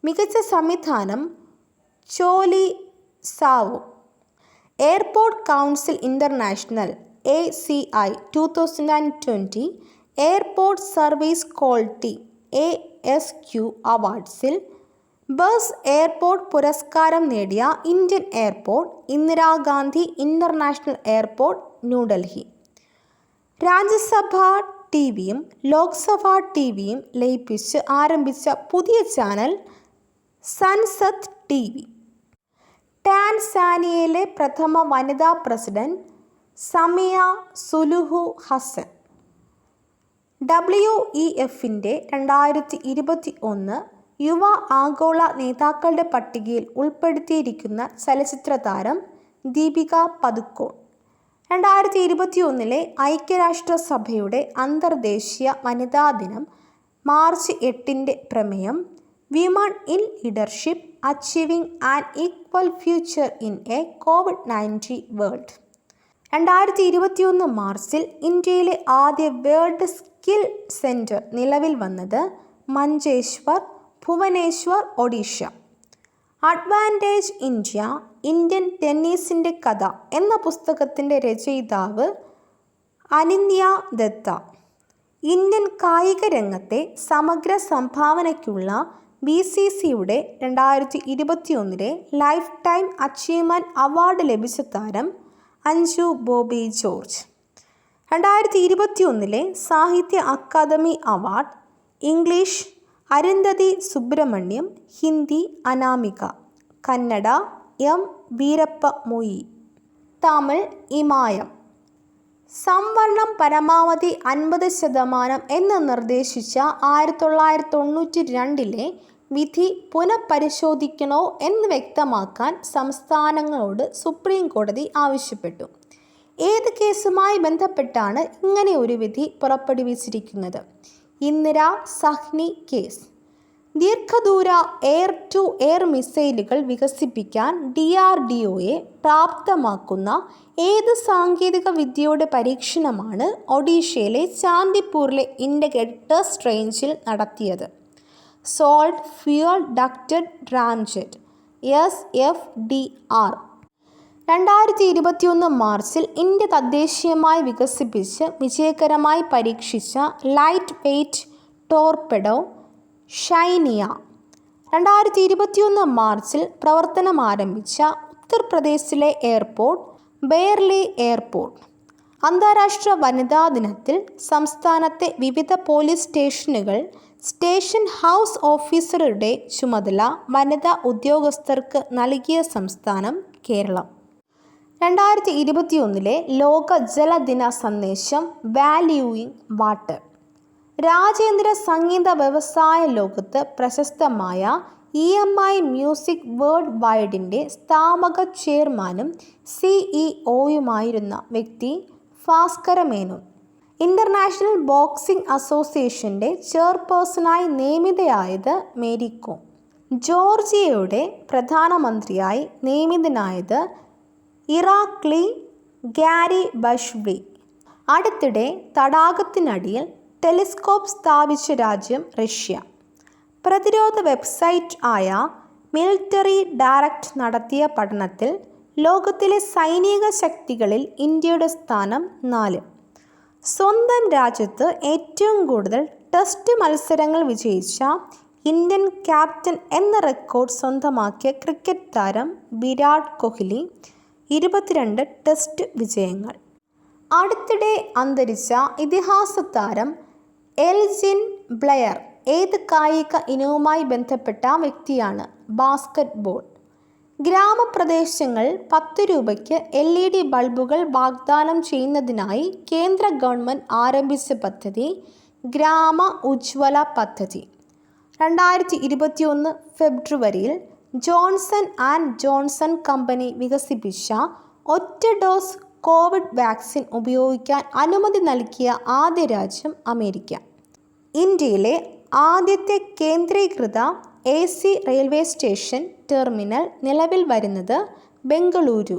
മികച്ച സംവിധാനം Chloe Zhao. Airport council international ACI 2020 airport service quality ASQ അവാർഡ്സിൽ ബെസ്റ്റ് എയർപോർട്ട് പുരസ്കാരം നേടിയ Indian airport Indira Gandhi international airport, New Delhi. Rajya Sabha ടിവിയും ലോക്സഭാ ടിവിയും ലയിപ്പിച്ച് ആരംഭിച്ച പുതിയ ചാനൽ സൻസദ് TV. ടാൻസാനിയയിലെ പ്രഥമ വനിതാ പ്രസിഡന്റ് സമിയ സുലുഹു ഹസൻ. WEFൻ്റെ 2021 യുവ ആഗോള നേതാക്കളുടെ പട്ടികയിൽ ഉൾപ്പെടുത്തിയിരിക്കുന്ന ചലച്ചിത്ര താരം ദീപിക പദുക്കോൺ. 2021 ഐക്യരാഷ്ട്രസഭയുടെ അന്തർദേശീയ വനിതാ ദിനം മാർച്ച് 8 പ്രമേയം women in leadership achieving an equal future in a COVID-19 world. 2021 മാർച്ചിൽ ഇന്ത്യയിലെ ആദ്യ വേൾഡ് സ്കിൽ സെൻറ്റർ നിലവിൽ വന്നത് Manjeshwar, Bhubaneswar, Odisha. Advantage India, Indian ടെന്നീസിൻ്റെ കഥ എന്ന പുസ്തകത്തിൻ്റെ രചയിതാവ് അനിന്യ ദത്ത. ഇന്ത്യൻ കായിക രംഗത്തെ സമഗ്ര സംഭാവനയ്ക്കുള്ള BCCയുടെ 2021 ലൈഫ് ടൈം അച്ചീവ്മെൻറ്റ് അവാർഡ് ലഭിച്ച താരം Anju Bobby George. 2021 Sahitya Akademi award English Arundhathi Subramaniam, Hindi Anamika, Kannada M. Veerappa Moily, Tamil Imayam. സംവരണം പരമാവധി 50% എന്ന് നിർദ്ദേശിച്ച 1992 വിധി പുനഃപരിശോധിക്കണോ എന്ന് വ്യക്തമാക്കാൻ സംസ്ഥാനങ്ങളോട് സുപ്രീം കോടതി ആവശ്യപ്പെട്ടു. ഏത് കേസുമായി ബന്ധപ്പെട്ടാണ് ഇങ്ങനെ ഒരു വിധി പുറപ്പെടുവിച്ചിരിക്കുന്നത്? ഇന്ദിര സഹ്നി കേസ്. ദീർഘദൂര എയർ ടു എയർ മിസൈലുകൾ വികസിപ്പിക്കാൻ DRDOയെ പ്രാപ്തമാക്കുന്ന ഏത് സാങ്കേതിക വിദ്യയുടെ പരീക്ഷണമാണ് ഒഡീഷയിലെ ചാന്ദിപ്പൂരിലെ ഇൻ്റഗ്രേറ്റഡ് ടെസ്റ്റ് റേഞ്ചിൽ നടത്തിയത്? Salt fuel ducted ramjet SFDR. 2021 മാർച്ചിൽ ഇന്ത്യ തദ്ദേശീയമായി വികസിപ്പിച്ച് വിജയകരമായി പരീക്ഷിച്ച ലൈറ്റ് വെയ്റ്റ് ടോർപെഡോ ഷൈനിയ. 2021 മാർച്ചിൽ പ്രവർത്തനം ആരംഭിച്ച ഉത്തർപ്രദേശിലെ എയർപോർട്ട് ബെയർലി എയർപോർട്ട്. അന്താരാഷ്ട്ര വനിതാ ദിനത്തിൽ സംസ്ഥാനത്തെ വിവിധ പോലീസ് സ്റ്റേഷനുകൾ സ്റ്റേഷൻ ഹൗസ് ഓഫീസറുടെ ചുമതല വനിതാ ഉദ്യോഗസ്ഥർക്ക് നൽകിയ സംസ്ഥാനം കേരളം. 2021 ലോക ജലദിന സന്ദേശം വാല്യൂയിങ് വാട്ടർ. രാജ്യാന്തര സംഗീത വ്യവസായ ലോകത്ത് പ്രശസ്തമായ EMI മ്യൂസിക് വേൾഡ് വൈഡിൻ്റെ സ്ഥാപക ചെയർമാനും CEOയുമായിരുന്ന വ്യക്തി ഭാസ്കര മേനോൻ. ഇൻ്റർനാഷണൽ ബോക്സിംഗ് അസോസിയേഷൻ്റെ ചെയർപേഴ്സണായി നിയമിതയായത് മേരി കോം. ജോർജിയയുടെ പ്രധാനമന്ത്രിയായി നിയമിതനായത് ഇറാഖ്ലി ഗാരിബഷ്വി. അടുത്തിടെ തടാകത്തിനടിയിൽ ടെലിസ്കോപ്പ് സ്ഥാപിച്ച രാജ്യം റഷ്യ. പ്രതിരോധ വെബ്സൈറ്റ് ആയ മിലിറ്ററി ഡയറക്റ്റ് നടത്തിയ പഠനത്തിൽ ലോകത്തിലെ സൈനിക ശക്തികളിൽ ഇന്ത്യയുടെ സ്ഥാനം 4. സ്വന്തം രാജ്യത്ത് ഏറ്റവും കൂടുതൽ ടെസ്റ്റ് മത്സരങ്ങൾ വിജയിച്ച ഇന്ത്യൻ ക്യാപ്റ്റൻ എന്ന റെക്കോർഡ് സ്വന്തമാക്കിയ ക്രിക്കറ്റ് താരം വിരാട് കോഹ്ലി. 22 ടെസ്റ്റ് വിജയങ്ങൾ. അടുത്തിടെ അന്തരിച്ച ഇതിഹാസ താരം എൽജിൻ ബ്ലെയർ ഏത് കായിക ഇനവുമായി ബന്ധപ്പെട്ട വ്യക്തിയാണ്? ബാസ്കറ്റ്ബോൾ. ഗ്രാമപ്രദേശങ്ങൾ 10 രൂപയ്ക്ക് LED ബൾബുകൾ വാഗ്ദാനം ചെയ്യുന്നതിനായി കേന്ദ്ര ഗവൺമെൻറ് ആരംഭിച്ച പദ്ധതി ഗ്രാമ ഉജ്ജ്വല പദ്ധതി. 2021 ഫെബ്രുവരിയിൽ ജോൺസൺ ആൻഡ് ജോൺസൺ കമ്പനി വികസിപ്പിച്ച ഒറ്റ ഡോസ് കോവിഡ് വാക്സിൻ ഉപയോഗിക്കാൻ അനുമതി നൽകിയ ആദ്യ രാജ്യം അമേരിക്ക. ഇന്ത്യയിലെ ആദ്യത്തെ കേന്ദ്രീകൃത AC റെയിൽവേ സ്റ്റേഷൻ ടെർമിനൽ നിലവിൽ വരുന്നത് ബംഗളൂരു.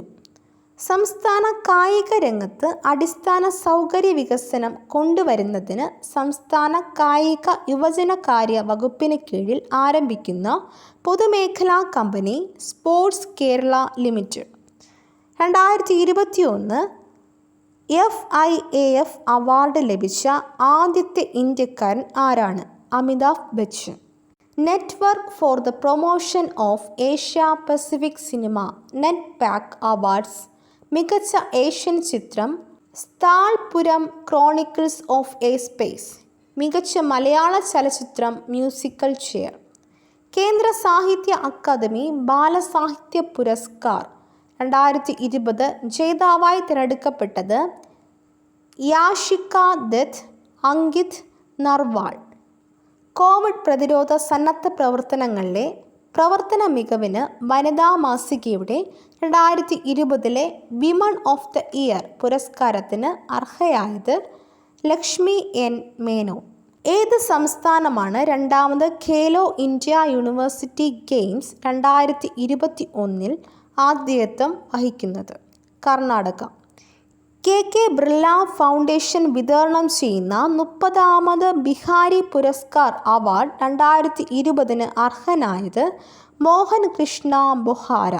സംസ്ഥാന കായിക രംഗത്ത് അടിസ്ഥാന സൗകര്യ വികസനം കൊണ്ടുവരുന്നതിന് സംസ്ഥാന കായിക യുവജനകാര്യ വകുപ്പിന് കീഴിൽ ആരംഭിക്കുന്ന പൊതുമേഖലാ company sports Kerala limited. 2021 FIAF award ലഭിച്ച ആദ്യത്തെ ഇന്ത്യക്കാരൻ ആരാണ്? Amitabh Bachchan. Network for the promotion of Asia Pacific cinema NETPAC awards മികച്ച ഏഷ്യൻ ചിത്രം സ്ഥാൽപുരം ക്രോണിക്കിൾസ് ഓഫ് എ സ്പേസ്. മികച്ച മലയാള ചലച്ചിത്രം മ്യൂസിക്കൽ ചെയർ. കേന്ദ്ര സാഹിത്യ അക്കാദമി ബാലസാഹിത്യ പുരസ്കാർ 2020 ജേതാവായി തിരഞ്ഞെടുക്കപ്പെട്ടത് യാഷിക ദത്ത്, അങ്കിത് നർവാൾ. കോവിഡ് പ്രതിരോധ സന്നദ്ധ പ്രവർത്തനങ്ങളിലെ പ്രവർത്തന മികവിന് വനിതാ മാസികയുടെ 2020 വിമൺ ഓഫ് ദ ഇയർ പുരസ്കാരത്തിന് അർഹയായത് ലക്ഷ്മി എൻ മേനോൻ. ഏത് സംസ്ഥാനമാണ് രണ്ടാമത് ഖേലോ ഇന്ത്യ യൂണിവേഴ്സിറ്റി ഗെയിംസ് 2021 ആതിഥേയത്വം വഹിക്കുന്നത്? കർണാടക. KK ബിർള ഫൗണ്ടേഷൻ വിതരണം ചെയ്യുന്ന 30ാമത് ബിഹാരി പുരസ്കാർ അവാർഡ് 2020 അർഹനായത് മോഹൻ കൃഷ്ണ ബൊഹാര.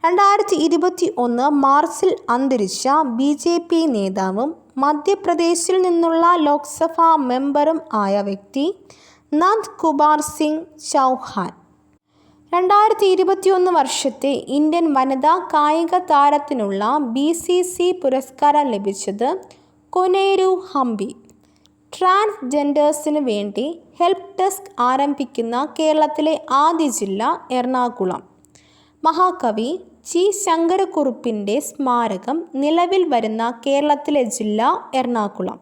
2021 മാർച്ചിൽ അന്തരിച്ച BJP നേതാവും മധ്യപ്രദേശിൽ നിന്നുള്ള ലോക്സഭാ മെമ്പറും ആയ വ്യക്തി നന്ദ് കുമാർ സിംഗ് ചൗഹാൻ. 2021 വർഷത്തെ ഇന്ത്യൻ വനിതാ കായിക താരത്തിനുള്ള BCC പുരസ്കാരം ലഭിച്ചത് കൊനേരു ഹംപി. ട്രാൻസ്ജെൻഡേഴ്സിന് വേണ്ടി ഹെൽപ്പ് ഡെസ്ക് ആരംഭിക്കുന്ന കേരളത്തിലെ ആദ്യ ജില്ല എറണാകുളം. മഹാകവി G. ശങ്കരക്കുറുപ്പിൻ്റെ സ്മാരകം നിലവിൽ വരുന്ന കേരളത്തിലെ ജില്ല എറണാകുളം.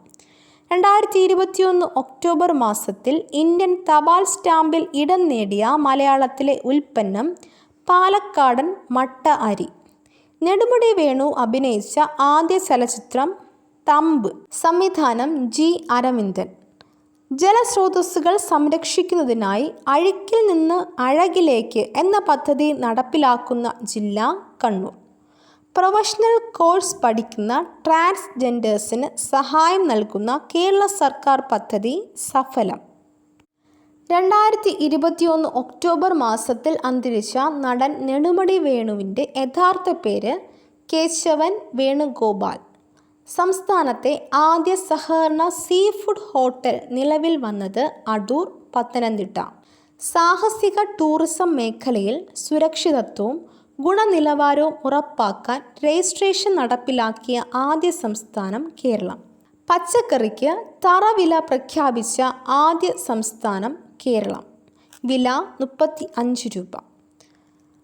2021 ഒക്ടോബർ മാസത്തിൽ ഇന്ത്യൻ തപാൽ സ്റ്റാമ്പിൽ ഇടം നേടിയ മലയാളത്തിലെ ഉൽപ്പന്നം പാലക്കാടൻ മട്ട അരി. നെടുമുടി വേണു അഭിനയിച്ച ആദ്യ ചലച്ചിത്രം തമ്പ്. സംവിധാനം G. അരവിന്ദൻ. ജലസ്രോതസ്സുകൾ സംരക്ഷിക്കുന്നതിനായി അഴുക്കിൽ നിന്ന് അഴകിലേക്ക് എന്ന പദ്ധതി നടപ്പിലാക്കുന്ന ജില്ല കണ്ണൂർ. പ്രൊഫഷണൽ കോഴ്സ് പഠിക്കുന്ന ട്രാൻസ്ജെൻഡേഴ്സിന് സഹായം നൽകുന്ന കേരള സർക്കാർ പദ്ധതി സഫലം. 2021 ഒക്ടോബർ മാസത്തിൽ അന്തരിച്ച നടൻ നെടുമുടി വേണുവിൻ്റെ യഥാർത്ഥ പേര് കേശവൻ വേണുഗോപാൽ. സംസ്ഥാനത്തെ ആദ്യ സഹകരണ സീ ഫുഡ് ഹോട്ടൽ നിലവിൽ വന്നത് അടൂർ, പത്തനംതിട്ട. സാഹസിക ടൂറിസം മേഖലയിൽ സുരക്ഷിതത്വവും ഗുണനിലവാരവും ഉറപ്പാക്കാൻ രജിസ്ട്രേഷൻ നടപ്പിലാക്കിയ ആദ്യ സംസ്ഥാനം കേരളം. പച്ചക്കറിക്ക് തറവില പ്രഖ്യാപിച്ച ആദ്യ സംസ്ഥാനം കേരളം. വില 35 രൂപ.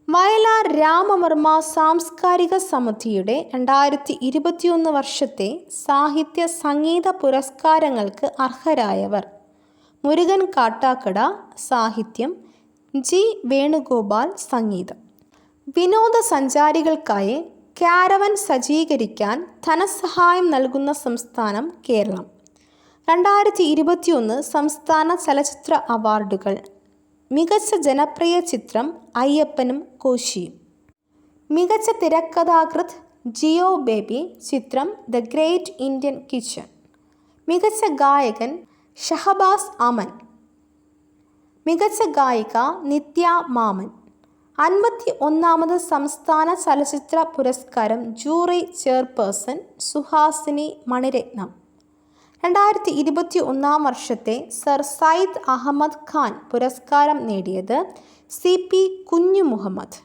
വയലാർ രാമവർമ്മ സാംസ്കാരിക സമിതിയുടെ 2021 വർഷത്തെ സാഹിത്യ സംഗീത പുരസ്കാരങ്ങൾക്ക് അർഹരായവർ: മുരുകൻ കാട്ടാക്കട സാഹിത്യം, G. വേണുഗോപാൽ സംഗീതം. വിനോദസഞ്ചാരികൾക്കായി കാരവൻ സജ്ജീകരിക്കാൻ ധനസഹായം നൽകുന്ന സംസ്ഥാനം കേരളം. 2021 സംസ്ഥാന ചലച്ചിത്ര അവാർഡുകൾ: മികച്ച ജനപ്രിയ ചിത്രം അയ്യപ്പനും കോശിയും. മികച്ച തിരക്കഥാകൃത്ത് ജിയോ ബേബി ചിത്രം ദ ഗ്രേറ്റ് ഇന്ത്യൻ കിച്ചൺ. മികച്ച ഗായകൻ ഷഹബാസ് അമൻ. മികച്ച ഗായിക നിത്യ മാമൻ. 51ാമത് സംസ്ഥാന ചലച്ചിത്ര പുരസ്കാരം ജൂറി ചെയർപേഴ്സൺ സുഹാസിനി മണിരത്നം. 2021 വർഷത്തെ സർ സയ്യിദ് അഹമ്മദ് ഖാൻ പുരസ്കാരം നേടിയത് CP കുഞ്ഞുമുഹമ്മദ്.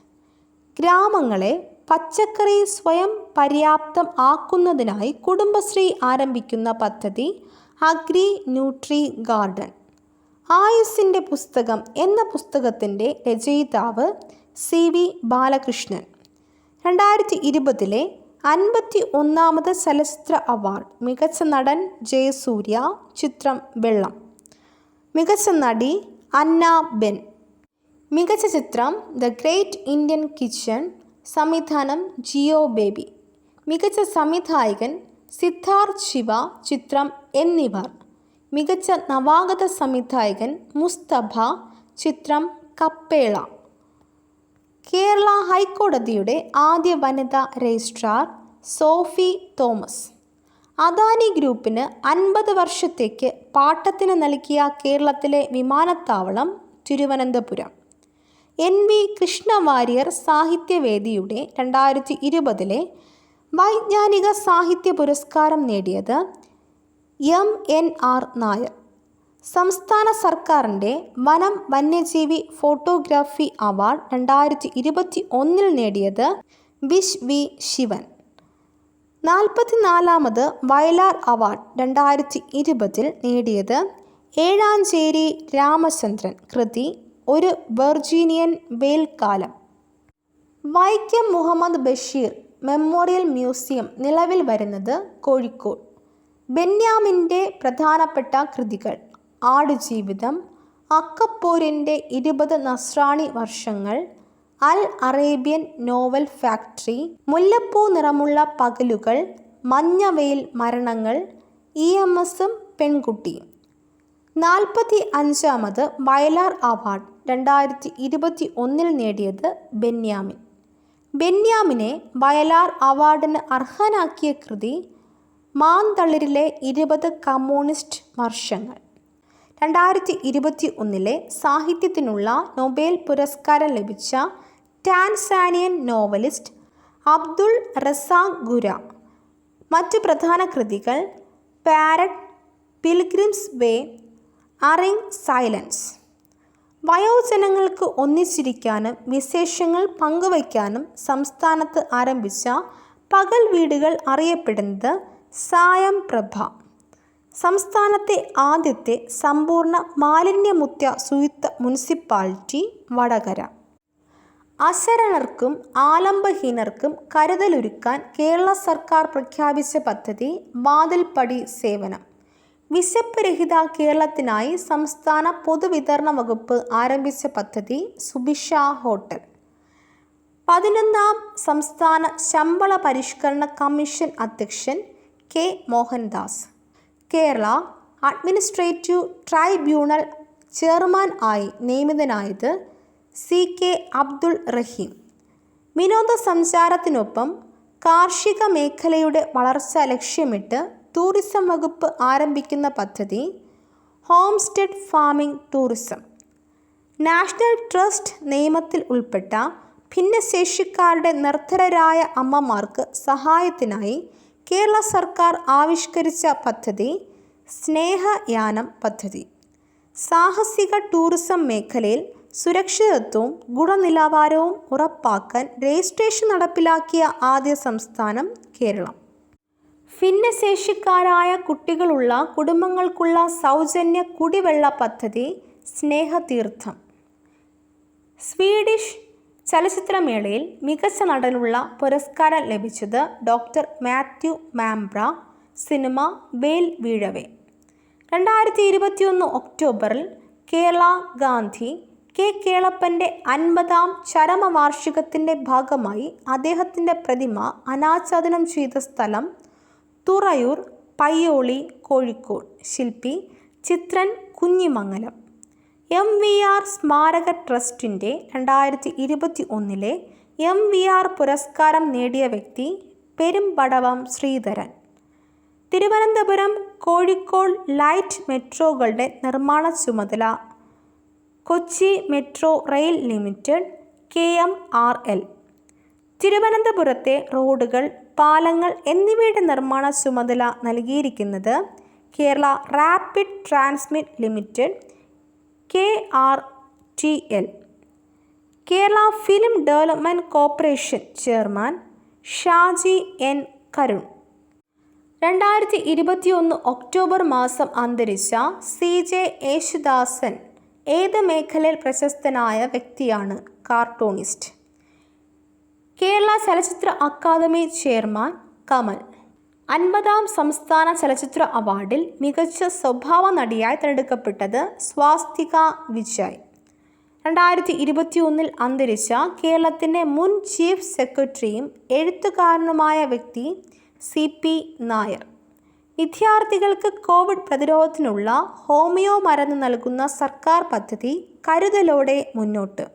ഗ്രാമങ്ങളെ പച്ചക്കറി സ്വയം പര്യാപ്തം ആക്കുന്നതിനായി കുടുംബശ്രീ ആരംഭിക്കുന്ന പദ്ധതി അഗ്രി ന്യൂട്രി ഗാർഡൻ. ആയുസ്സിൻ്റെ പുസ്തകം എന്ന പുസ്തകത്തിൻ്റെ രചയിതാവ് CV ബാലകൃഷ്ണൻ. 2020 51ാമത് ചലച്ചിത്ര അവാർഡ്: മികച്ച നടൻ ജയസൂര്യ, ചിത്രം വെള്ളം. മികച്ച നടി അന്ന ബെൻ. മികച്ച ചിത്രം ദ ഗ്രേറ്റ് ഇന്ത്യൻ കിച്ചൺ, സംവിധാനം ജിയോ ബേബി. മികച്ച സംവിധായകൻ സിദ്ധാർത്ഥ് ശിവ, ചിത്രം എന്നിവർ. മികച്ച നവാഗത സംവിധായകൻ മുസ്തഫ, ചിത്രം കപ്പേള. കേരള ഹൈക്കോടതിയുടെ ആദ്യ വനിതാ രജിസ്ട്രാർ സോഫി തോമസ്. അദാനി ഗ്രൂപ്പിന് 50 വർഷത്തേക്ക് പാട്ടത്തിന് നൽകിയ കേരളത്തിലെ വിമാനത്താവളം തിരുവനന്തപുരം. NV കൃഷ്ണവാര്യർ സാഹിത്യവേദിയുടെ 2020 വൈജ്ഞാനിക സാഹിത്യ പുരസ്കാരം നേടിയത് MNR നായർ. സംസ്ഥാന സർക്കാരിൻ്റെ വനം വന്യജീവി ഫോട്ടോഗ്രാഫി അവാർഡ് 2021 നേടിയത് വിശ് വി ശിവൻ. 44ാമത് വയലാർ അവാർഡ് 2020 നേടിയത് ഏഴാഞ്ചേരി രാമചന്ദ്രൻ. കൃതി ഒരു വെർജീനിയൻ വേൽക്കാലം. വൈക്കം മുഹമ്മദ് ബഷീർ മെമ്മോറിയൽ മ്യൂസിയം നിലവിൽ വരുന്നത് കോഴിക്കോട്. ബെന്യാമിൻ്റെ പ്രധാനപ്പെട്ട കൃതികൾ: ആടുജീവിതം, അക്കപ്പോരിൻ്റെ 20 നസ്രാണി വർഷങ്ങൾ, അൽ അറേബ്യൻ നോവൽ ഫാക്ടറി, മുല്ലപ്പൂ നിറമുള്ള പകലുകൾ, മഞ്ഞവെയിൽ മരണങ്ങൾ, EMSഉം പെൺകുട്ടിയും. 45ാമത് വയലാർ അവാർഡ് 2021 നേടിയത് ബെന്യാമിൻ. ബെന്യാമിനെ വയലാർ അവാർഡിന് അർഹനാക്കിയ കൃതി മാന്തളിരിലെ 20 കമ്മ്യൂണിസ്റ്റ് വർഷങ്ങൾ. 2021 സാഹിത്യത്തിനുള്ള നൊബേൽ പുരസ്കാരം ലഭിച്ച ടാൻസാനിയൻ നോവലിസ്റ്റ് അബ്ദുൾ റസാഖ് ഗുര. മറ്റ് പ്രധാന കൃതികൾ: പാരറ്റ്, പിൽഗ്രിംസ് വേ, റിംഗ് സൈലൻസ്. വയോജനങ്ങൾക്ക് ഒന്നിച്ചിരിക്കാനും വിശേഷങ്ങൾ പങ്കുവയ്ക്കാനും സംസ്ഥാനത്ത് ആരംഭിച്ച പകൽ വീടുകൾ അറിയപ്പെടുന്നത് സായം പ്രഭ. സംസ്ഥാനത്തെ ആദ്യത്തെ സമ്പൂർണ്ണ മാലിന്യമുക്ത ശുചിത്വ മുനിസിപ്പാലിറ്റി വടകര. അശരണർക്കും ആലംബഹീനർക്കും കരുതലൊരുക്കാൻ കേരള സർക്കാർ പ്രഖ്യാപിച്ച പദ്ധതി വാതിൽപ്പടി സേവനം. വിശപ്പ് രഹിത കേരളത്തിനായി സംസ്ഥാന പൊതുവിതരണ വകുപ്പ് ആരംഭിച്ച പദ്ധതി സുഭിക്ഷ ഹോട്ടൽ. 11ാം സംസ്ഥാന ശമ്പള പരിഷ്കരണ കമ്മീഷൻ അധ്യക്ഷൻ K. Mohandas. Kerala administrative tribunal chairman ആയി നിയമിതനായത് CK അബ്ദുൾ റഹീം. വിനോദസഞ്ചാരത്തിനൊപ്പം കാർഷിക മേഖലയുടെ വളർച്ച ലക്ഷ്യമിട്ട് ടൂറിസം വകുപ്പ് ആരംഭിക്കുന്ന പദ്ധതി home stay farming tourism. National trust നിയമത്തിൽ ഉൾപ്പെട്ട ഭിന്നശേഷിക്കാരുടെ നിർധനരായ അമ്മമാർക്ക് സഹായത്തിനായി കേരള സർക്കാർ ആവിഷ്കരിച്ച പദ്ധതി സ്നേഹയാനം പദ്ധതി. സാഹസിക ടൂറിസം മേഖലയിൽ സുരക്ഷിതത്വവും ഗുണനിലവാരവും ഉറപ്പാക്കാൻ രജിസ്ട്രേഷൻ നടപ്പിലാക്കിയ ആദ്യ സംസ്ഥാനം കേരളം. ഭിന്നശേഷിക്കാരായ കുട്ടികളുള്ള കുടുംബങ്ങൾക്കുള്ള സൗജന്യ കുടിവെള്ള പദ്ധതി സ്നേഹതീർത്ഥം. സ്വീഡിഷ് ചലച്ചിത്രമേളയിൽ മികച്ച നടനുള്ള പുരസ്കാരം ലഭിച്ചത് ഡോക്ടർ മാത്യു മാംബ്ര. സിനിമ വേൽ വീഴവേ. 2021 ഒക്ടോബറിൽ കേരള ഗാന്ധി K. കേളപ്പൻ്റെ 50ാം ചരമവാർഷികത്തിൻ്റെ ഭാഗമായി അദ്ദേഹത്തിൻ്റെ പ്രതിമ അനാച്ഛാദനം ചെയ്ത സ്ഥലം തുറയൂർ പയ്യോളി, കോഴിക്കോട്. ശില്പി ചിത്രൻ കുഞ്ഞിമംഗലം. MVR സ്മാരക ട്രസ്റ്റിൻ്റെ 2021 MVR പുരസ്കാരം നേടിയ വ്യക്തി പെരുമ്പടവം ശ്രീധരൻ. തിരുവനന്തപുരം കോഴിക്കോട് ലൈറ്റ് മെട്രോകളുടെ നിർമ്മാണ ചുമതല Kochi metro rail limited KMRL. തിരുവനന്തപുരത്തെ റോഡുകൾ, പാലങ്ങൾ എന്നിവയുടെ നിർമ്മാണ ചുമതല നൽകിയിരിക്കുന്നത് Kerala rapid transmit limited KRTL. Kerala film development corporation chairman Shaji N. Karun. 2021 October മാസം അന്തരിച്ച CJ യേശുദാസൻ ഏത് മേഖലയിൽ പ്രശസ്തനായ വ്യക്തിയാണ്? കാർട്ടൂണിസ്റ്റ്. കേരള ചലച്ചിത്ര അക്കാദമി ചെയർമാൻ കമൽ. 50ാം സംസ്ഥാന ചലച്ചിത്ര അവാർഡിൽ മികച്ച സ്വഭാവ നടിയായി തിരഞ്ഞെടുക്കപ്പെട്ടത് സ്വാസ്തിക വിജയ്. 2021 അന്തരിച്ച കേരളത്തിൻ്റെ മുൻ ചീഫ് സെക്രട്ടറിയും എഴുത്തുകാരനുമായ വ്യക്തി CP നായർ. വിദ്യാർത്ഥികൾക്ക് കോവിഡ് പ്രതിരോധത്തിനുള്ള ഹോമിയോ മരുന്ന് നൽകുന്ന സർക്കാർ പദ്ധതി കരുതലോടെ മുന്നോട്ട്.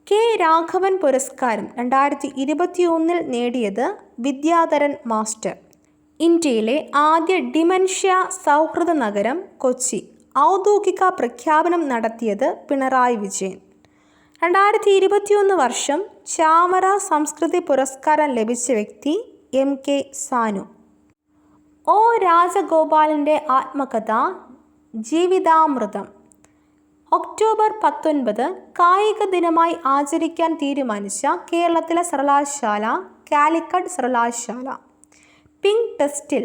K. രാഘവൻ പുരസ്കാരം 2021 നേടിയത് വിദ്യാധരൻ മാസ്റ്റർ. ഇന്ത്യയിലെ ആദ്യ ഡിമെൻഷ്യ സൗഹൃദ നഗരം കൊച്ചി. ഔദ്യോഗിക പ്രഖ്യാപനം നടത്തിയത് പിണറായി വിജയൻ. 2021 വർഷം ചാവറ സംസ്കൃതി പുരസ്കാരം ലഭിച്ച വ്യക്തി MK സാനു. O രാജഗോപാലിൻ്റെ ആത്മകഥ ജീവിതാമൃതം. ഒക്ടോബർ 19 കായിക ദിനമായി ആചരിക്കാൻ തീരുമാനിച്ച കേരളത്തിലെ സർവകലാശാല കാലിക്കറ്റ് സർവകലാശാല. പിങ്ക് ടെസ്റ്റിൽ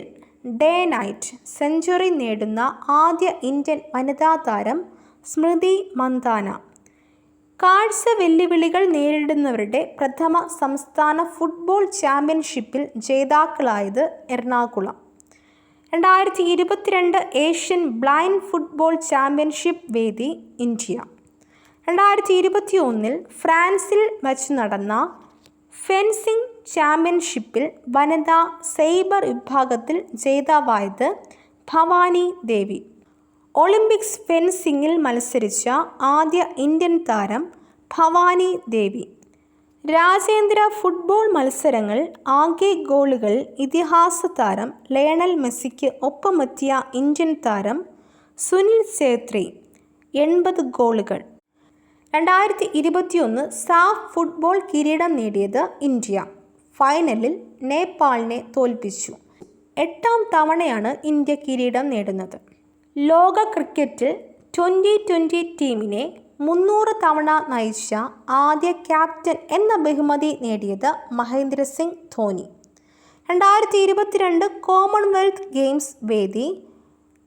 ഡേ നൈറ്റ് സെഞ്ചുറി നേടുന്ന ആദ്യ ഇന്ത്യൻ വനിതാ താരം സ്മൃതി മന്ദാന. കാഴ്ച വെല്ലുവിളികൾ നേരിടുന്നവരുടെ പ്രഥമ സംസ്ഥാന ഫുട്ബോൾ ചാമ്പ്യൻഷിപ്പിൽ ജേതാക്കളായത് Ernakulam. 2022 Asian blind football championship വേദി ഇന്ത്യ. 2021 ഫ്രാൻസിൽ വച്ച് നടന്ന ഫെൻസിംഗ് ചാമ്പ്യൻഷിപ്പിൽ വനിതാ സൈബർ വിഭാഗത്തിൽ ജേതാവായത് ഭവാനി ദേവി. ഒളിമ്പിക്സ് ഫെൻസിംഗിൽ മത്സരിച്ച ആദ്യ ഇന്ത്യൻ താരം ഭവാനി ദേവി. രാജ്യാന്തര ഫുട്ബോൾ മത്സരങ്ങൾ ആകെ ഗോളുകൾ ഇതിഹാസ താരം ലയണൽ മെസ്സിക്ക് ഒപ്പമെത്തിയ ഇന്ത്യൻ താരം സുനിൽ ഛേത്രി 80 ഗോളുകൾ. 2021 സാഫ് ഫുട്ബോൾ കിരീടം നേടിയത് ഇന്ത്യ. ഫൈനലിൽ നേപ്പാളിനെ തോൽപ്പിച്ചു. 8ാം തവണയാണ് ഇന്ത്യ കിരീടം നേടുന്നത്. ലോക ക്രിക്കറ്റിൽ 2020 ടീമിനെ 300 തവണ നയിച്ച ആദ്യ ക്യാപ്റ്റൻ എന്ന ബഹുമതി നേടിയത് മഹേന്ദ്ര സിംഗ് ധോനി. 2022 കോമൺവെൽത്ത് ഗെയിംസ് വേദി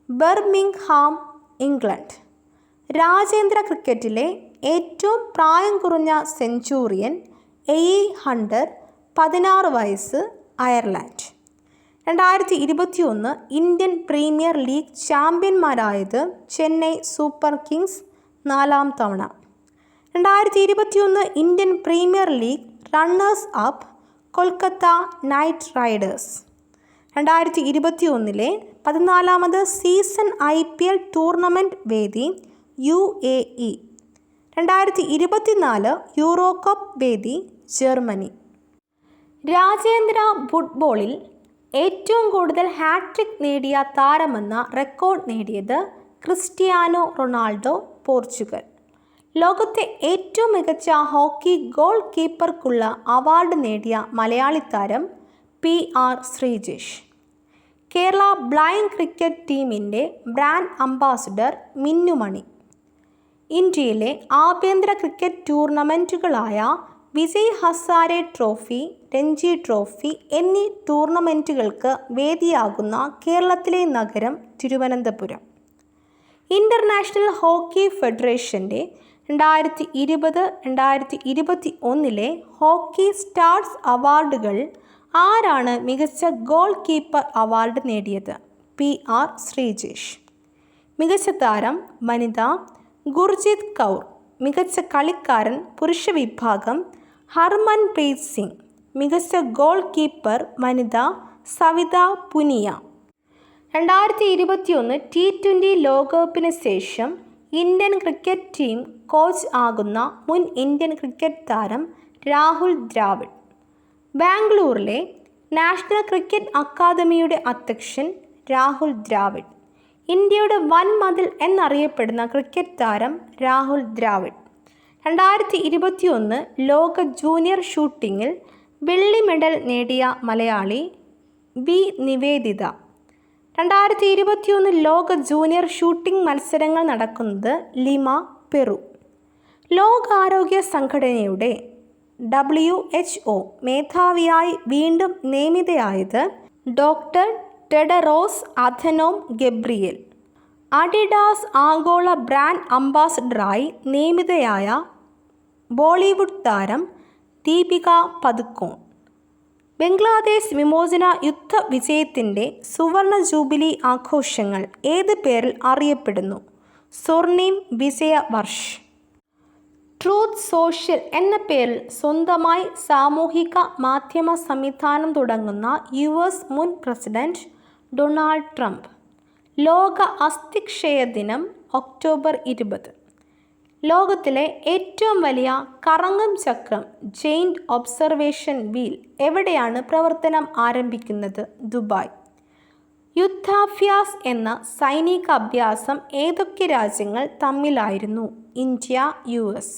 ബർമിംഗ്ഹാം, ഇംഗ്ലണ്ട്. രാജ്യാന്തര ക്രിക്കറ്റിലെ ഏറ്റവും പ്രായം കുറഞ്ഞ സെഞ്ചുറിയൻ എയി ഹണ്ടർ 16 വയസ്സ്, അയർലാൻഡ്. 2021 ഇന്ത്യൻ പ്രീമിയർ ലീഗ് ചാമ്പ്യന്മാരായത് ചെന്നൈ സൂപ്പർ കിങ്സ് 4ാം തവണ. 2021 Indian premier league runners up Kolkata knight riders. 2021 14ാമത് സീസൺ IPL ടൂർണമെൻറ്റ് വേദി UAE. 2024 യൂറോ കപ്പ് വേദി ജർമ്മനി. രാജ്യാന്തര ഫുട്ബോളിൽ ഏറ്റവും കൂടുതൽ ഹാട്രിക് നേടിയ താരമെന്ന റെക്കോർഡ് നേടിയത് ക്രിസ്റ്റിയാനോ റൊണാൾഡോ, പോർച്ചുഗൽ. ലോകത്തെ ഏറ്റവും മികച്ച ഹോക്കി ഗോൾ കീപ്പർക്കുള്ള അവാർഡ് നേടിയ മലയാളി താരം PR Sreejesh. Kerala blind cricket ടീമിൻ്റെ ബ്രാൻഡ് അംബാസഡർ മിന്നുമണി. ഇന്ത്യയിലെ ആഭ്യന്തര ക്രിക്കറ്റ് ടൂർണമെൻറ്റുകളായ വിജയ് ഹസാരെ ട്രോഫി, രഞ്ജി ട്രോഫി എന്നീ ടൂർണമെൻറ്റുകൾക്ക് വേദിയാകുന്ന കേരളത്തിലെ നഗരം തിരുവനന്തപുരം. ഇൻ്റർനാഷണൽ ഹോക്കി ഫെഡറേഷൻ്റെ 2020-2021 ഹോക്കി സ്റ്റാർസ് അവാർഡുകൾ ആരാണ് മികച്ച ഗോൾ കീപ്പർ അവാർഡ് നേടിയത്? PR ശ്രീജേഷ്. മികച്ച താരം വനിത ഗുർജീത് കൗർ. മികച്ച കളിക്കാരൻ പുരുഷ വിഭാഗം ഹർമൻപ്രീത് സിംഗ്. മികച്ച ഗോൾ കീപ്പർ വനിത സവിത പുനിയ. 2021 T20 ലോകകപ്പിന് ശേഷം ഇന്ത്യൻ ക്രിക്കറ്റ് ടീം കോച്ച് ആകുന്ന മുൻ ഇന്ത്യൻ ക്രിക്കറ്റ് താരം രാഹുൽ ദ്രാവിഡ്. ബാംഗ്ലൂരിലെ നാഷണൽ ക്രിക്കറ്റ് അക്കാദമിയുടെ അധ്യക്ഷൻ രാഹുൽ ദ്രാവിഡ്. ഇന്ത്യയുടെ വൻമതിൽ എന്നറിയപ്പെടുന്ന ക്രിക്കറ്റ് താരം രാഹുൽ ദ്രാവിഡ്. 2021 ലോക ജൂനിയർ ഷൂട്ടിങ്ങിൽ വെള്ളി മെഡൽ നേടിയ മലയാളി ബി നിവേദിത. 2021 ലോക ജൂനിയർ ഷൂട്ടിംഗ് മത്സരങ്ങൾ നടക്കുന്നത് ലിമ, പെറു. ലോകാരോഗ്യ സംഘടനയുടെ WHO മേധാവിയായി വീണ്ടും നിയമിതയായത് ഡോക്ടർ ടെഡറോസ് അഥനോം ഗബ്രിയേൽ. അഡിഡാസ് ആഗോള ബ്രാൻഡ് അംബാസഡറായി നിയമിതയായ ബോളിവുഡ് താരം ദീപിക പദുക്കോൺ. ബംഗ്ലാദേശ് വിമോചന യുദ്ധ വിജയത്തിൻ്റെ സുവർണ ജൂബിലി ആഘോഷങ്ങൾ ഏത് പേരിൽ അറിയപ്പെടുന്നു? സ്വർണിം വിജയ വർഷ്. ട്രൂത്ത് സോഷ്യൽ എന്ന പേരിൽ സ്വന്തമായി സാമൂഹിക മാധ്യമ സംവിധാനം തുടങ്ങുന്ന US മുൻ പ്രസിഡന്റ് ഡൊണാൾഡ് ട്രംപ്. ലോക അസ്ഥിക്ഷയ ദിനം ഒക്ടോബർ 20. ലോകത്തിലെ ഏറ്റവും വലിയ കറങ്ങും ചക്രം ജെയിൻറ്റ് ഒബ്സർവേഷൻ വീൽ എവിടെയാണ് പ്രവർത്തനം ആരംഭിക്കുന്നത്? ദുബായ്. യുദ്ധാഭ്യാസ് എന്ന സൈനിക അഭ്യാസം ഏതൊക്കെ രാജ്യങ്ങൾ തമ്മിലായിരുന്നു? India, US.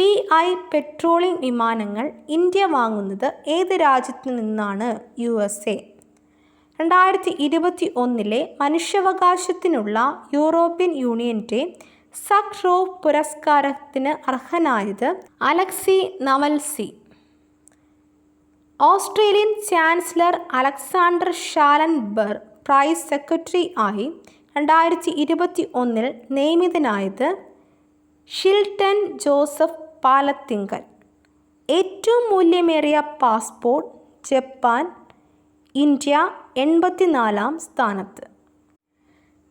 PI പെട്രോളിയം വിമാനങ്ങൾ ഇന്ത്യ വാങ്ങുന്നത് ഏത് രാജ്യത്തു നിന്നാണ്? USA. 2021 മനുഷ്യാവകാശത്തിനുള്ള യൂറോപ്യൻ യൂണിയൻ്റെ സഖ്റോവ് പുരസ്കാരത്തിന് അർഹനായത് Alexei Navalny. Australian chancellor Alexander Schallenberg press secretary ആയി 2021 നിയമിതനായത് ഷിൽട്ടൺ ജോസഫ് പാലത്തിങ്കൽ. ഏറ്റവും മൂല്യമേറിയ പാസ്പോർട്ട് ജപ്പാൻ, ഇന്ത്യ 84-ാം സ്ഥാനത്ത്.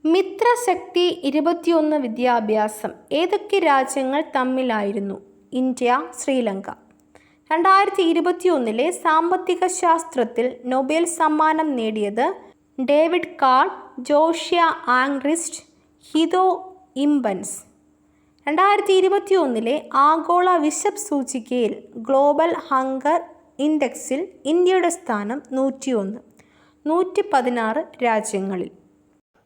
മിത്രശക്തി 21 വിദ്യാഭ്യാസം ഏതൊക്കെ രാജ്യങ്ങൾ തമ്മിലായിരുന്നു? ഇന്ത്യ, ശ്രീലങ്ക. 2021 സാമ്പത്തിക ശാസ്ത്രത്തിൽ നൊബേൽ സമ്മാനം നേടിയത് ഡേവിഡ് കാൾ, ജോഷ്യ ആംഗ്റിസ്റ്റ്, ഹിതോ ഇംബൻസ്. 2021 ആഗോള വിശപ്പ് സൂചികയിൽ ഗ്ലോബൽ ഹങ്കർ ഇൻഡെക്സിൽ ഇന്ത്യയുടെ സ്ഥാനം 101, 116 രാജ്യങ്ങളിൽ.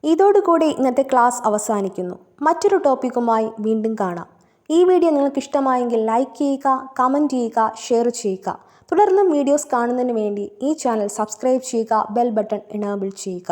ഇതോടുകൂടി ഇന്നത്തെ ക്ലാസ് അവസാനിക്കുന്നു. മറ്റൊരു ടോപ്പിക്കുമായി വീണ്ടും കാണാം. ഈ വീഡിയോ നിങ്ങൾക്ക് ഇഷ്ടമായെങ്കിൽ ലൈക്ക് ചെയ്യുക, കമൻറ്റ് ചെയ്യുക, ഷെയർ ചെയ്യുക. തുടർന്നും വീഡിയോസ് കാണുന്നതിന് വേണ്ടി ഈ ചാനൽ സബ്സ്ക്രൈബ് ചെയ്യുക, ബെൽ ബട്ടൺ എനേബിൾ ചെയ്യുക.